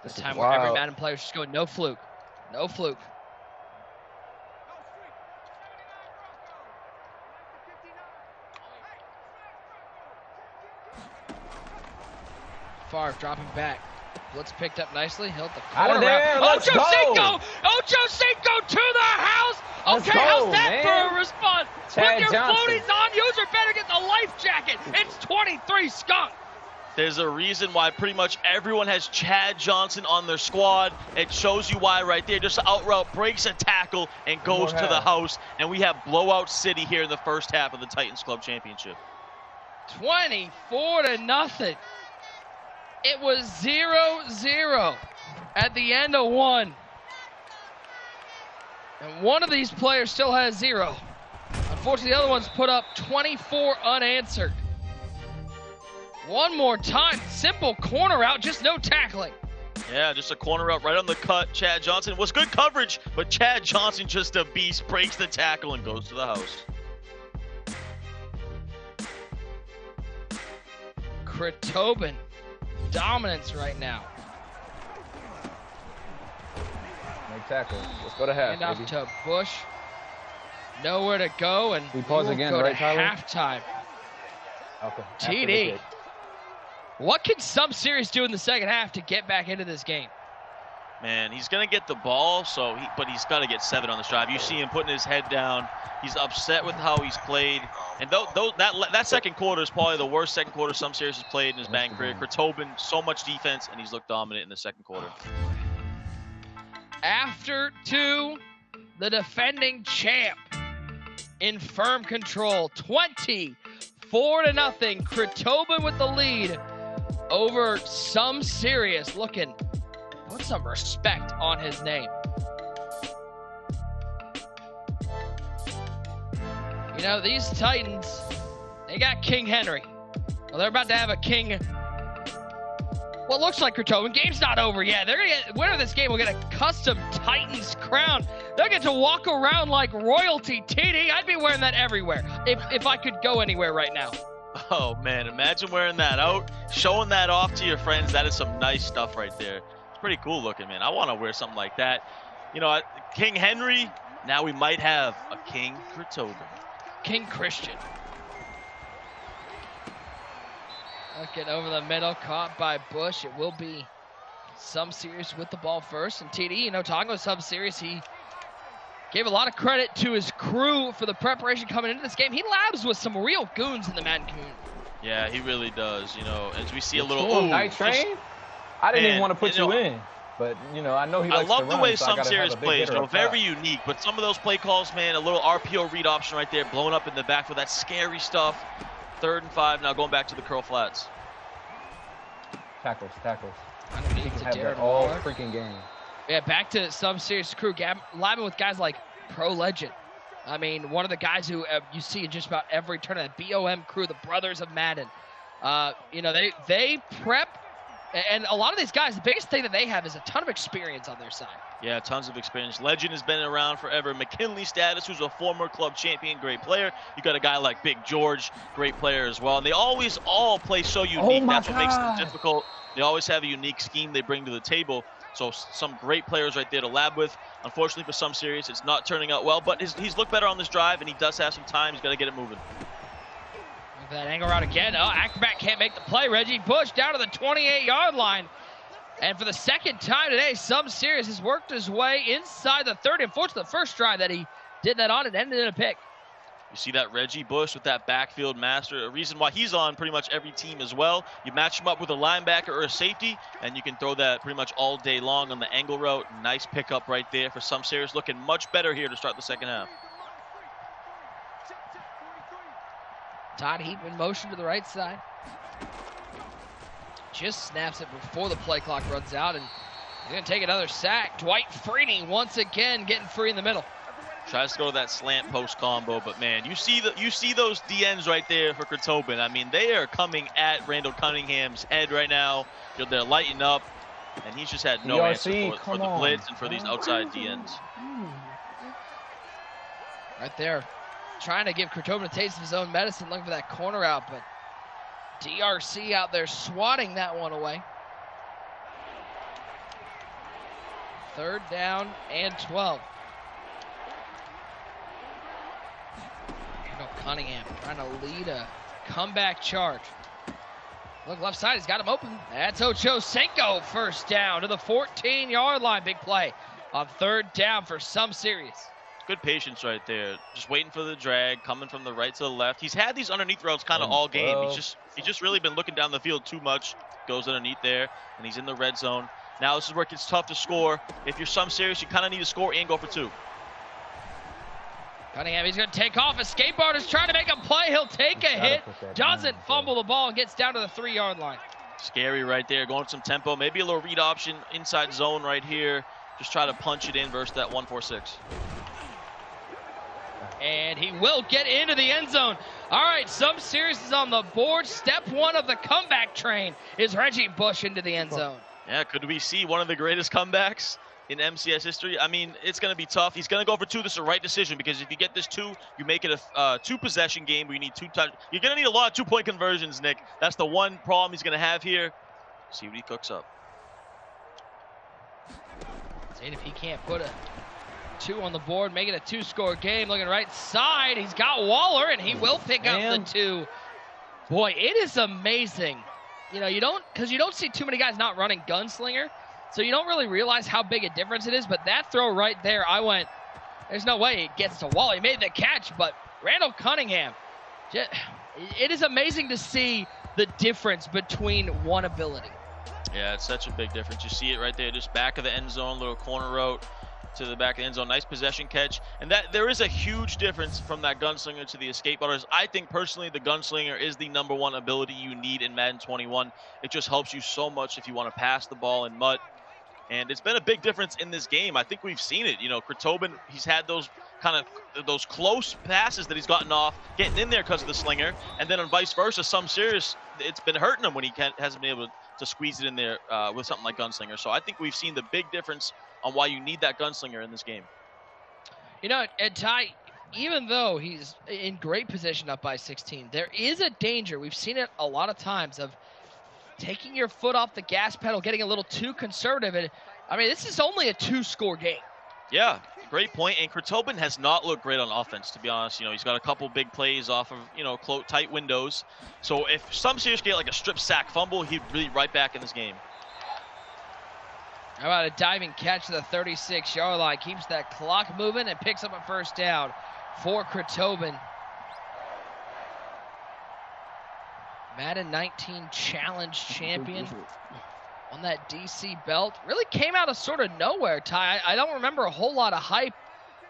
Speaker 13: This time where every Madden player is just going, no fluke. No fluke. Favre dropping back. Blitz picked up nicely. He'll hit the
Speaker 7: Out of
Speaker 13: corner
Speaker 7: there,
Speaker 13: route.
Speaker 7: let's
Speaker 13: Ocho
Speaker 7: go.
Speaker 13: Cinco! Ocho Cinco to the house!
Speaker 7: Let's
Speaker 13: Okay,
Speaker 7: go,
Speaker 13: how's that
Speaker 7: man.
Speaker 13: for a response?
Speaker 7: Chad
Speaker 13: Put your
Speaker 7: Johnson.
Speaker 13: floaties on. User better get the life jacket. It's 23 skunk.
Speaker 12: There's a reason why pretty much everyone has Chad Johnson on their squad. It shows you why right there. Just out route breaks a tackle and goes to the house. And we have blowout city here in the first half of the Titans Club Championship.
Speaker 13: 24-0. It was 0-0 at the end of 1. And one of these players still has 0. Unfortunately, the other one's put up 24 unanswered. One more time, simple corner out, just no tackling.
Speaker 12: Yeah, just a corner out right on the cut. Chad Johnson was good coverage, but Chad Johnson, just a beast, breaks the tackle and goes to the house.
Speaker 13: Chritobin, dominance right now.
Speaker 7: Make tackle. Let's go to half,
Speaker 13: Hand off
Speaker 7: baby.
Speaker 13: to Bush. Nowhere to go, and
Speaker 7: We pause
Speaker 13: we'll
Speaker 7: again,
Speaker 13: go
Speaker 7: right,
Speaker 13: to
Speaker 7: Tyler?
Speaker 13: halftime.
Speaker 7: Okay.
Speaker 13: TD. What can SomeSerious do in the second half to get back into this game?
Speaker 12: Man, he's going to get the ball, but he's got to get 7 on this drive. You see him putting his head down. He's upset with how he's played. And that second quarter is probably the worst second quarter SomeSerious has played in his Madden career. Chritobin, so much defense, and he's looked dominant in the second quarter.
Speaker 13: After 2, the defending champ in firm control. 24-0. Chritobin with the lead over SomeSerious. Looking, put some respect on his name. You know, these Titans, they got King Henry. Well, they're about to have a King. What looks like Chritobin. Game's not over yet. They're gonna get, winner of this game will get a custom Titans crown. They'll get to walk around like royalty. TD, I'd be wearing that everywhere if I could go anywhere right now.
Speaker 12: Oh, man, imagine wearing that out, showing that off to your friends. That is some nice stuff right there. It's pretty cool looking, man. I want to wear something like that. You know, King Henry, now we might have a King Chritobin.
Speaker 13: King Christian. Looking over the middle, caught by Bush. It will be SomeSerious with the ball first. And TD, you know, talking with SomeSerious, he gave a lot of credit to his crew for the preparation coming into this game. He labs with some real goons in the Madden community.
Speaker 12: Yeah, he really does. You know, as we see a little.
Speaker 7: Cool, Night Train. I didn't even want to put you in, but you know, I know he likes to run.
Speaker 12: I love the way
Speaker 7: so I gotta have
Speaker 12: SomeSerious
Speaker 7: a big
Speaker 12: plays,
Speaker 7: hitter
Speaker 12: though.
Speaker 7: up top.
Speaker 12: Very unique. But some of those play calls, man, a little RPO read option right there, blowing up in the backfield. That scary stuff. 3rd and 5. Now going back to the curl flats.
Speaker 7: Tackles. He
Speaker 13: Underneath
Speaker 7: can
Speaker 13: to
Speaker 7: have
Speaker 13: Darren
Speaker 7: that all
Speaker 13: Waller.
Speaker 7: freaking game.
Speaker 13: Yeah, back to SomeSerious crew. Labbing with guys like Pro Legend. I mean, one of the guys who you see in just about every tournament. BOM crew, the brothers of Madden. You know, they prep. And a lot of these guys, the biggest thing that they have is a ton of experience on their side.
Speaker 12: Yeah, tons of experience. Legend has been around forever. McKinley Status, who's a former club champion, great player. You got a guy like Big George, great player as well. And they always all play so unique. That's what makes them difficult. They always have a unique scheme they bring to the table. So some great players right there to lab with. Unfortunately for SomeSerious, it's not turning out well. But he's looked better on this drive, and he does have some time. He's got to get it moving.
Speaker 13: That angle route again. Oh, Acrobat can't make the play. Reggie Bush down to the 28-yard line. And for the second time today, SomeSerious has worked his way inside the 30. Unfortunately, the first drive that he did that on, it ended in a pick.
Speaker 12: You see that Reggie Bush with that backfield master, a reason why he's on pretty much every team as well. You match him up with a linebacker or a safety, and you can throw that pretty much all day long on the angle route. Nice pickup right there for SomeSerious, looking much better here to start the second half.
Speaker 13: Todd Heap in motion to the right side. Just snaps it before the play clock runs out, and he's going to take another sack. Dwight Freeney once again getting free in the middle.
Speaker 12: Tries to go to that slant post combo, but man, you see those DNs right there for Chritobin. I mean, they are coming at Randall Cunningham's head right now. They're lighting up, and he's just had no answer for the blitz and for these outside DNs.
Speaker 13: Right there, trying to give Chritobin a taste of his own medicine, looking for that corner out, but DRC out there swatting that one away. 3rd down and 12. Cunningham trying to lead a comeback charge. Look left side, he's got him open. That's Ocho Cinco, first down to the 14-yard line. Big play on 3rd down for SomeSerious.
Speaker 12: Good patience right there. Just waiting for the drag, coming from the right to the left. He's had these underneath routes kind of all game. He's just really been looking down the field too much. Goes underneath there, and he's in the red zone. Now this is where it gets tough to score. If you're SomeSerious, you kind of need to score and go for 2.
Speaker 13: Cunningham, he's going to take off. Escape artist trying to make a play. He'll take a hit. Doesn't fumble the ball and gets down to the 3-yard line.
Speaker 12: Scary right there. Going some tempo. Maybe a little read option inside zone right here. Just try to punch it in versus that 1-4-6.
Speaker 13: And he will get into the end zone. All right, SomeSerious is on the board. Step 1 of the comeback train is Reggie Bush into the end zone.
Speaker 12: Yeah, could we see one of the greatest comebacks in MCS history? I mean, it's going to be tough. He's going to go for 2. This is the right decision, because if you get this 2, you make it a 2-possession game where you need 2 touch. You're going to need a lot of 2-point conversions, Nick. That's the one problem he's going to have here. See what he cooks up.
Speaker 13: See if he can't put a 2 on the board, make it a 2-score game. Looking right side, he's got Waller, and he will pick up the 2. Boy, it is amazing. You know, you don't see too many guys not running gunslinger. So you don't really realize how big a difference it is, but that throw right there, I went, there's no way it gets to Wall. He made the catch, but Randall Cunningham, it is amazing to see the difference between one ability.
Speaker 12: Yeah, it's such a big difference. You see it right there, just back of the end zone, little corner route to the back of the end zone. Nice possession catch. And that there is a huge difference from that gunslinger to the escape artist. I think personally the gunslinger is the #1 ability you need in Madden 21. It just helps you so much if you want to pass the ball in mud. And it's been a big difference in this game. I think we've seen it. You know, Chritobin, he's had those those close passes that he's gotten off, getting in there because of the slinger. And then on vice versa, SomeSerious, it's been hurting him when he hasn't been able to squeeze it in there with something like gunslinger. So I think we've seen the big difference on why you need that gunslinger in this game.
Speaker 13: You know, and Ty, even though he's in great position up by 16, there is a danger. We've seen it a lot of times of taking your foot off the gas pedal, getting a little too conservative. And I mean, this is only a 2-score game.
Speaker 12: Yeah, great point. And Chritobin has not looked great on offense, to be honest. You know, he's got a couple big plays off of, you know, tight windows. So if SomeSerious get like a strip sack fumble, he'd be right back in this game.
Speaker 13: How about a diving catch to the 36-yard line? Keeps that clock moving and picks up a 1st down for Chritobin. Madden 19 Challenge Champion on that DC belt. Really came out of sort of nowhere, Ty. I don't remember a whole lot of hype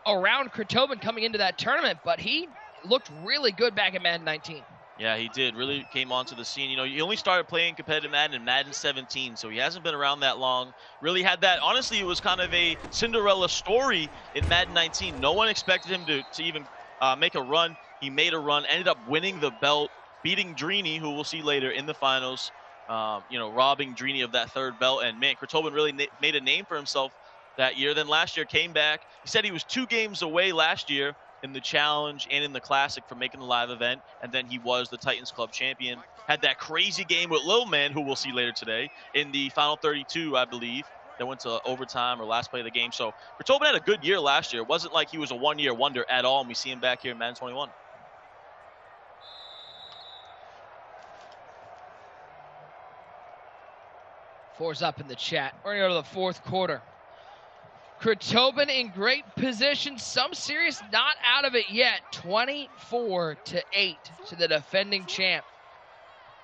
Speaker 13: around Chritobin coming into that tournament, but he looked really good back in Madden 19.
Speaker 12: Yeah, he did. Really came onto the scene. You know, he only started playing competitive Madden in Madden 17, so he hasn't been around that long. Really had that. Honestly, it was kind of a Cinderella story in Madden 19. No one expected him to even make a run. He made a run, ended up winning the belt, beating Drini, who we'll see later in the finals, you know, robbing Drini of that 3rd belt. And, man, Chritobin really made a name for himself that year. Then last year came back. He said he was 2 games away last year in the Challenge and in the Classic from making the live event. And then he was the Titans Club champion. Had that crazy game with Lil Man, who we'll see later today, in the final 32, I believe. That went to overtime or last play of the game. So Chritobin had a good year last year. It wasn't like he was a one-year wonder at all, and we see him back here in Madden 21.
Speaker 13: 4's up in the chat. We're going to go to the fourth quarter. Chritobin in great position. SomeSerious not out of it yet. 24-8 to the defending champ.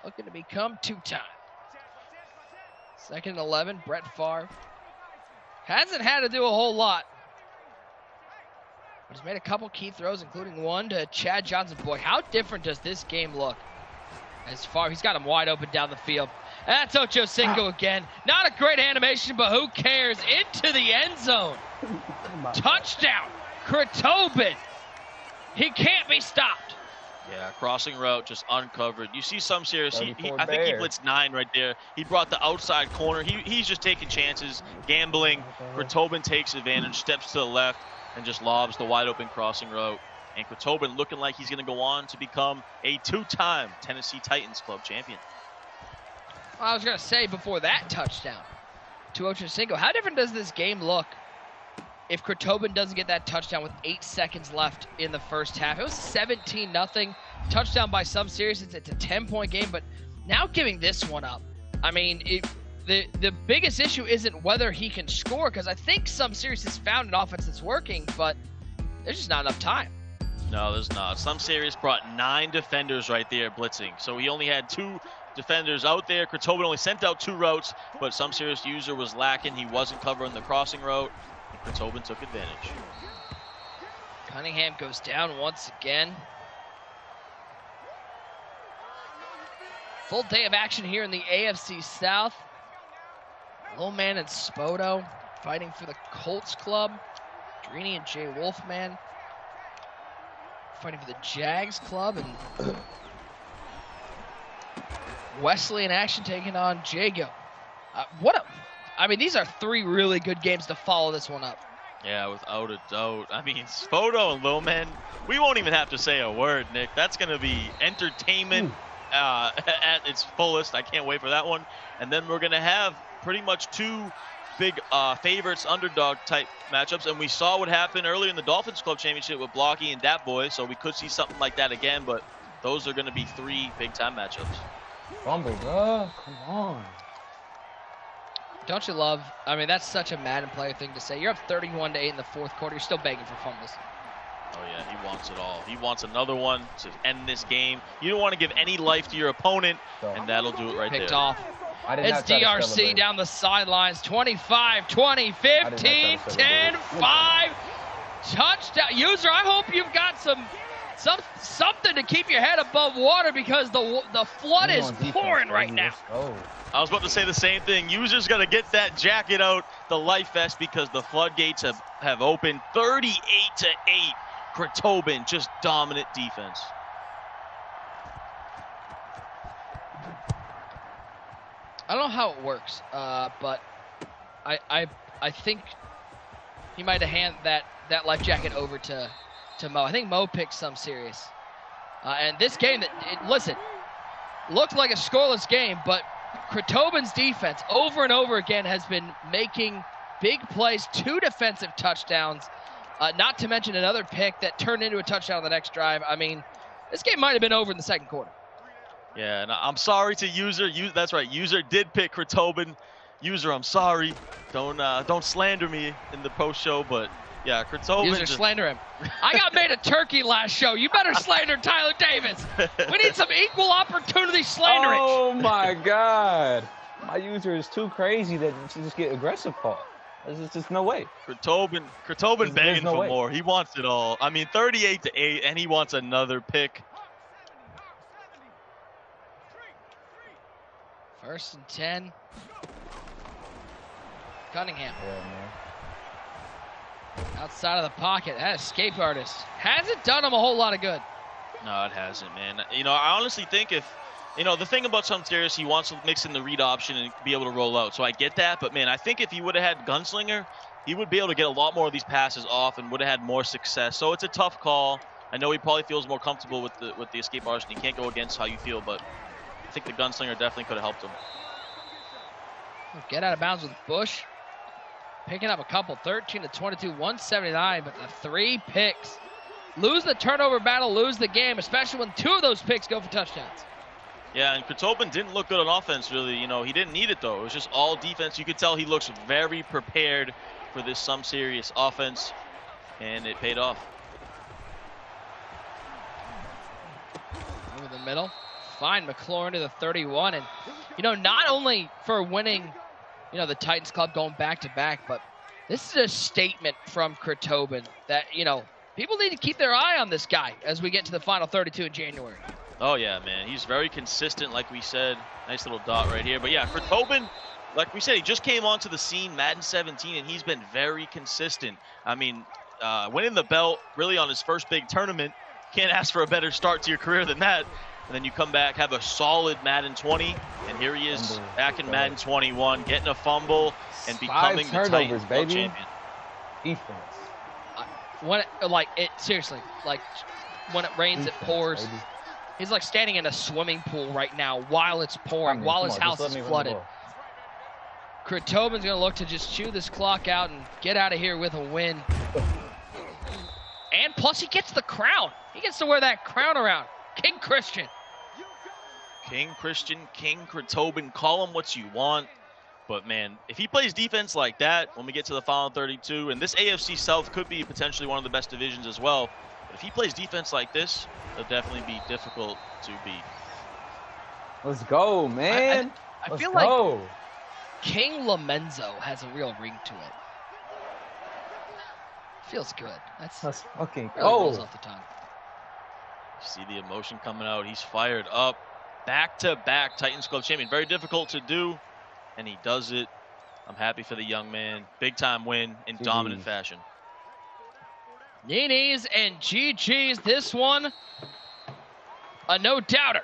Speaker 13: Looking to become two-time. Second and 11, Brett Favre. Hasn't had to do a whole lot. But he's made a couple key throws, including one to Chad Johnson. Boy, how different does this game look? As Favre, he's got him wide open down the field. That's Ocho Cinco again. Not a great animation, but who cares? Into the end zone. Touchdown, Chritobin. He can't be stopped.
Speaker 12: Yeah, crossing route, just uncovered. You see SomeSerious, I think he blitzed 9 right there. He brought the outside corner. He's just taking chances, gambling. Chritobin takes advantage, steps to the left, and just lobs the wide open crossing route. And Chritobin looking like he's going to go on to become a 2-time Tennessee Titans Club Champion.
Speaker 13: Well, I was going to say before that touchdown to Ocho Cinco, how different does this game look if Chritobin doesn't get that touchdown with 8 seconds left in the first half? It was 17-0. Touchdown by SomeSerious. It's a 10-point game, but now giving this one up. I mean, the biggest issue isn't whether he can score, because I think SomeSerious has found an offense that's working, but there's just not enough time.
Speaker 12: No, there's not. SomeSerious brought 9 defenders right there blitzing. So he only had 2 defenders out there. Chritobin only sent out 2 routes, but SomeSerious user was lacking. He wasn't covering the crossing route, and Chritobin took advantage.
Speaker 13: Cunningham goes down once again. Full day of action here in the AFC South. Low Man and Spoto fighting for the Colts club. Drini and Jay Wolfman fighting for the Jags club, and Wesley in action taking on Jago. I mean, these are 3 really good games to follow this one up.
Speaker 12: Yeah, without a doubt. I mean, Spoto and Lowman, we won't even have to say a word, Nick. That's going to be entertainment at its fullest. I can't wait for that one. And then we're going to have pretty much 2 big favorites, underdog type matchups, and we saw what happened earlier in the Dolphins Club Championship with Blocky and Dat Boy, so we could see something like that again, but those are going to be 3 big-time matchups.
Speaker 7: Fumble, bro. Come on.
Speaker 13: Don't you love, I mean, that's such a Madden player thing to say. You're up 31-8 in the fourth quarter. You're still begging for fumbles.
Speaker 12: Oh, yeah, he wants it all. He wants another one to end this game. You don't want to give any life to your opponent, and that'll do it right there.
Speaker 13: Picked off. It's DRC down the sidelines. 25, 20, 15, 10, 5. Touchdown. User, I hope you've got something to keep your head above water, because the flood is pouring right now.
Speaker 12: I was about to say the same thing. User's got to get that jacket out, the life vest, because the floodgates have opened. 38-8. Chritobin, just dominant defense.
Speaker 13: I don't know how it works, but I think he might have handed that life jacket over to Mo. I think Mo picked SomeSerious. And this game, listen, looked like a scoreless game, but Chritobin's defense over and over again has been making big plays, 2 defensive touchdowns, not to mention another pick that turned into a touchdown on the next drive. I mean, this game might have been over in the second quarter.
Speaker 12: Yeah, and I'm sorry to User. That's right, User did pick Chritobin. User, I'm sorry. Don't slander me in the post show, but yeah, Chritobin.
Speaker 13: User, slander him. I got made a turkey last show. You better slander Tyler Davis. We need some equal opportunity slandering.
Speaker 7: Oh my God, my User is too crazy that you just get aggressive call. There's just no way.
Speaker 12: Chritobin begging for more. He wants it all. I mean, 38-8, and he wants another pick.
Speaker 13: 1st and 10. Cunningham.
Speaker 7: Yeah, man.
Speaker 13: Outside of the pocket. That escape artist hasn't done him a whole lot of good.
Speaker 12: No, it hasn't, man. You know, I honestly think if, you know, the thing about SomeSerious, he wants to mix in the read option and be able to roll out. So I get that. But, man, I think if he would have had Gunslinger, he would be able to get a lot more of these passes off and would have had more success. So it's a tough call. I know he probably feels more comfortable with the escape artist, and he can't go against how you feel, but I think the Gunslinger definitely could have helped him.
Speaker 13: Get out of bounds with Bush. Picking up a couple, 13-22, 179, but the 3 picks. Lose the turnover battle, lose the game, especially when 2 of those picks go for touchdowns.
Speaker 12: Yeah, and Chritobin didn't look good on offense, really. You know, he didn't need it, though. It was just all defense. You could tell he looks very prepared for this SomeSerious offense, and it paid off.
Speaker 13: Over the middle. Find McLaurin to the 31. And, you know, not only for winning, you know, the Titans Club going back-to-back, but this is a statement from Chritobin that, you know, people need to keep their eye on this guy as we get to the final 32 in January.
Speaker 12: Oh, yeah, man. He's very consistent, like we said. Nice little dot right here. But, yeah, Chritobin, like we said, he just came onto the scene, Madden 17, and he's been very consistent. I mean, winning the belt really on his first big tournament. Can't ask for a better start to your career than that. And then you come back, have a solid Madden 20, and here he is back in Madden 21, getting a fumble and becoming the Titans Club champion.
Speaker 13: Defense. Seriously, like, when it rains, it pours. Baby. He's like standing in a swimming pool right now while it's pouring, while his house is flooded. Chritobin's going to look to just chew this clock out and get out of here with a win. And plus, he gets the crown. He gets to wear that crown around. King Christian.
Speaker 12: King Christian, King Chritobin, call him what you want. But, man, if he plays defense like that when we get to the final 32, and this AFC South could be potentially one of the best divisions as well, but if he plays defense like this, it'll definitely be difficult to beat.
Speaker 7: Let's go, man.
Speaker 13: I feel like King Lomenzo has a real ring to it. Feels good. That's
Speaker 7: fucking
Speaker 13: rolls off the tongue.
Speaker 12: You see the emotion coming out. He's fired up. Back-to-back Titans Club champion. Very difficult to do, and he does it. I'm happy for the young man. Big-time win in dominant fashion.
Speaker 13: Ninis and GG's. This one, a no-doubter.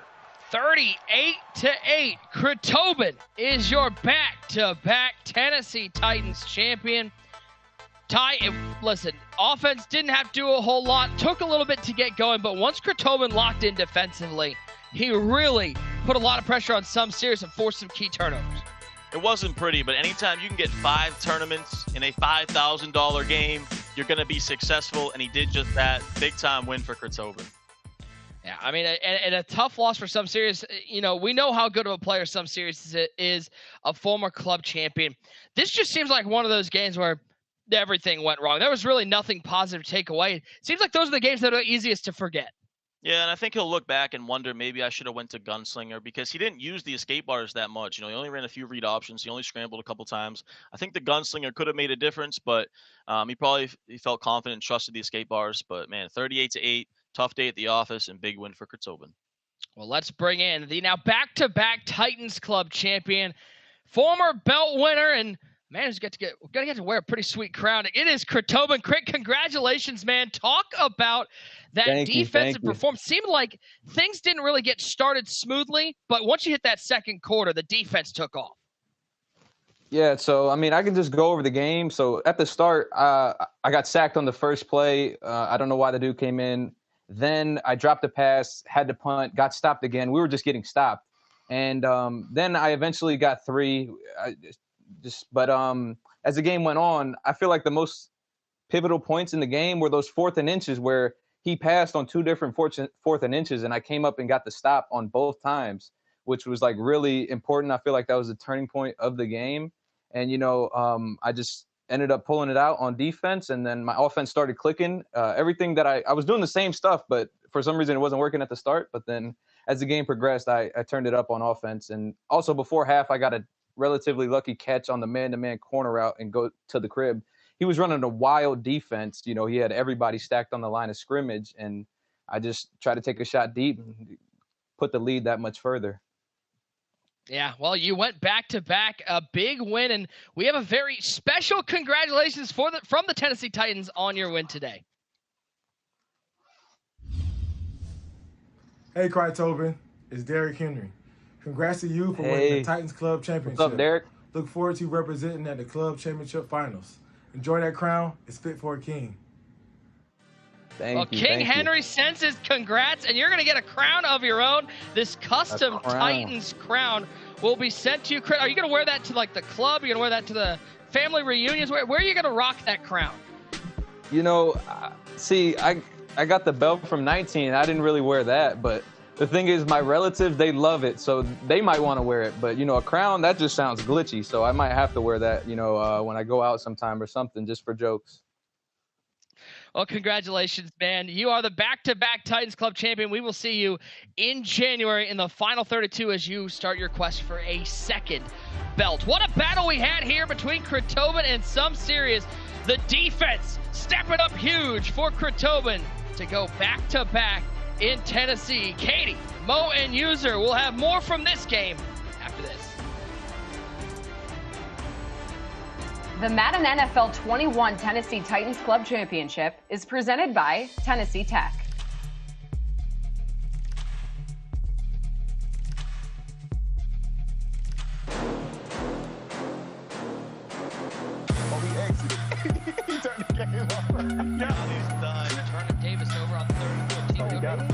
Speaker 13: 38-8. Chritobin is your back-to-back Tennessee Titans champion. Listen, offense didn't have to do a whole lot. Took a little bit to get going, but once Chritobin locked in defensively, he really put a lot of pressure on SomeSerious and forced some key turnovers.
Speaker 12: It wasn't pretty, but anytime you can get 5 tournaments in a $5,000 game, you're going to be successful, and he did just that. Big-time win for Chritobin.
Speaker 13: Yeah, I mean, and a tough loss for SomeSerious. You know, we know how good of a player SomeSerious is, a former club champion. This just seems like one of those games where everything went wrong. There was really nothing positive to take away. It seems like those are the games that are easiest to forget.
Speaker 12: Yeah, and I think he'll look back and wonder, maybe I should have went to Gunslinger, because he didn't use the escape bars that much. You know, he only ran a few read options. He only scrambled a couple times. I think the Gunslinger could have made a difference, but he felt confident and trusted the escape bars. But, man, 38-8, tough day at the office, and big win for Chritobin.
Speaker 13: Well, let's bring in the now back-to-back Titans Club champion, former belt winner, and man, he's got to wear a pretty sweet crown. It is Chritobin. Congratulations, man. Talk about that defensive performance. Seemed like things didn't really get started smoothly, but once you hit that second quarter, the defense took off.
Speaker 7: Yeah, so, I mean, I can just go over the game. So, at the start, I got sacked on the first play. I don't know why the dude came in. Then I dropped the pass, had to punt, got stopped again. We were just getting stopped. And then I eventually got 3. But as the game went on, I feel like the most pivotal points in the game were those 4th and inches where he passed on 2 different 4th and inches, and I came up and got the stop on both times, which was like really important. I feel like that was the turning point of the game. And, you know, I just ended up pulling it out on defense, and then my offense started clicking. Everything that I was doing the same stuff, but for some reason it wasn't working at the start. But then as the game progressed, I turned it up on offense. And also before half, I got a relatively lucky catch on the man-to-man corner route and go to the crib. He was running a wild defense. You know, he had everybody stacked on the line of scrimmage, and I just tried to take a shot deep and put the lead that much further.
Speaker 13: Yeah, well, you went back-to-back, a big win, and we have a very special congratulations from the Tennessee Titans on your win today.
Speaker 14: Hey, Chritobin, it's Derrick Henry. Congrats to you for winning the Titans Club Championship.
Speaker 7: What's up, Derek?
Speaker 14: Look forward to you representing at the Club Championship Finals. Enjoy that crown. It's fit for a king.
Speaker 7: Thank you.
Speaker 13: King Henry sends his congrats, and you're going to get a crown of your own. This custom Titans crown will be sent to you. Are you going to wear that to, like, the club? Are you going to wear that to the family reunions? Where are you going to rock that crown?
Speaker 7: You know, see, I got the belt from 19. I didn't really wear that, but The thing is, my relatives, they love it, so they might want to wear it. But, you know, a crown, that just sounds glitchy, so I might have to wear that, you know, when I go out sometime or something, just for jokes.
Speaker 13: Well, congratulations, man. You are the back-to-back Titans Club champion. We will see you in January in the final 32 as you start your quest for a second belt. What a battle we had here between Chritobin and SomeSerious. The defense stepping up huge for Chritobin to go back-to-back in Tennessee. Katie, Mo, and User will have more from this game after this.
Speaker 1: The Madden NFL 21 Tennessee Titans Club Championship is presented by Tennessee Tech.
Speaker 4: He exited. He turned the game off. Yeah, he's done.
Speaker 13: Turner Davis over on 3rd and 14.
Speaker 4: Oh, he got him.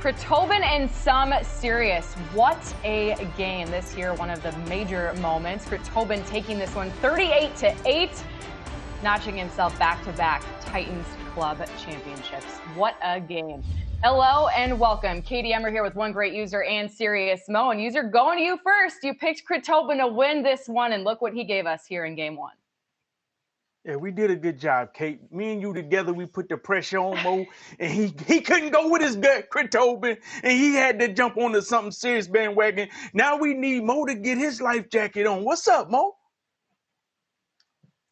Speaker 1: Chritobin and SomeSerious. What a game this year. One of the major moments. Chritobin taking this one 38-8, notching himself back-to-back Titans Club Championships. What a game. Hello and welcome. Katie Emmer here with One Great User and Serious Mo. And User, going to you first. You picked Chritobin to win this one, and look what he gave us here in game one.
Speaker 8: Yeah, we did a good job, Kate. Me and you together, we put the pressure on Mo, and he couldn't go with his gut, Chritobin, and he had to jump on the SomeSerious bandwagon. Now we need Mo to get his life jacket on. What's up, Mo?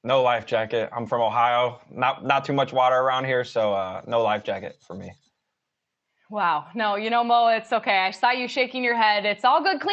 Speaker 6: No life jacket. I'm from Ohio. Not too much water around here, so no life jacket for me.
Speaker 1: Wow. No, you know, Mo, it's okay. I saw you shaking your head. It's all good, clean.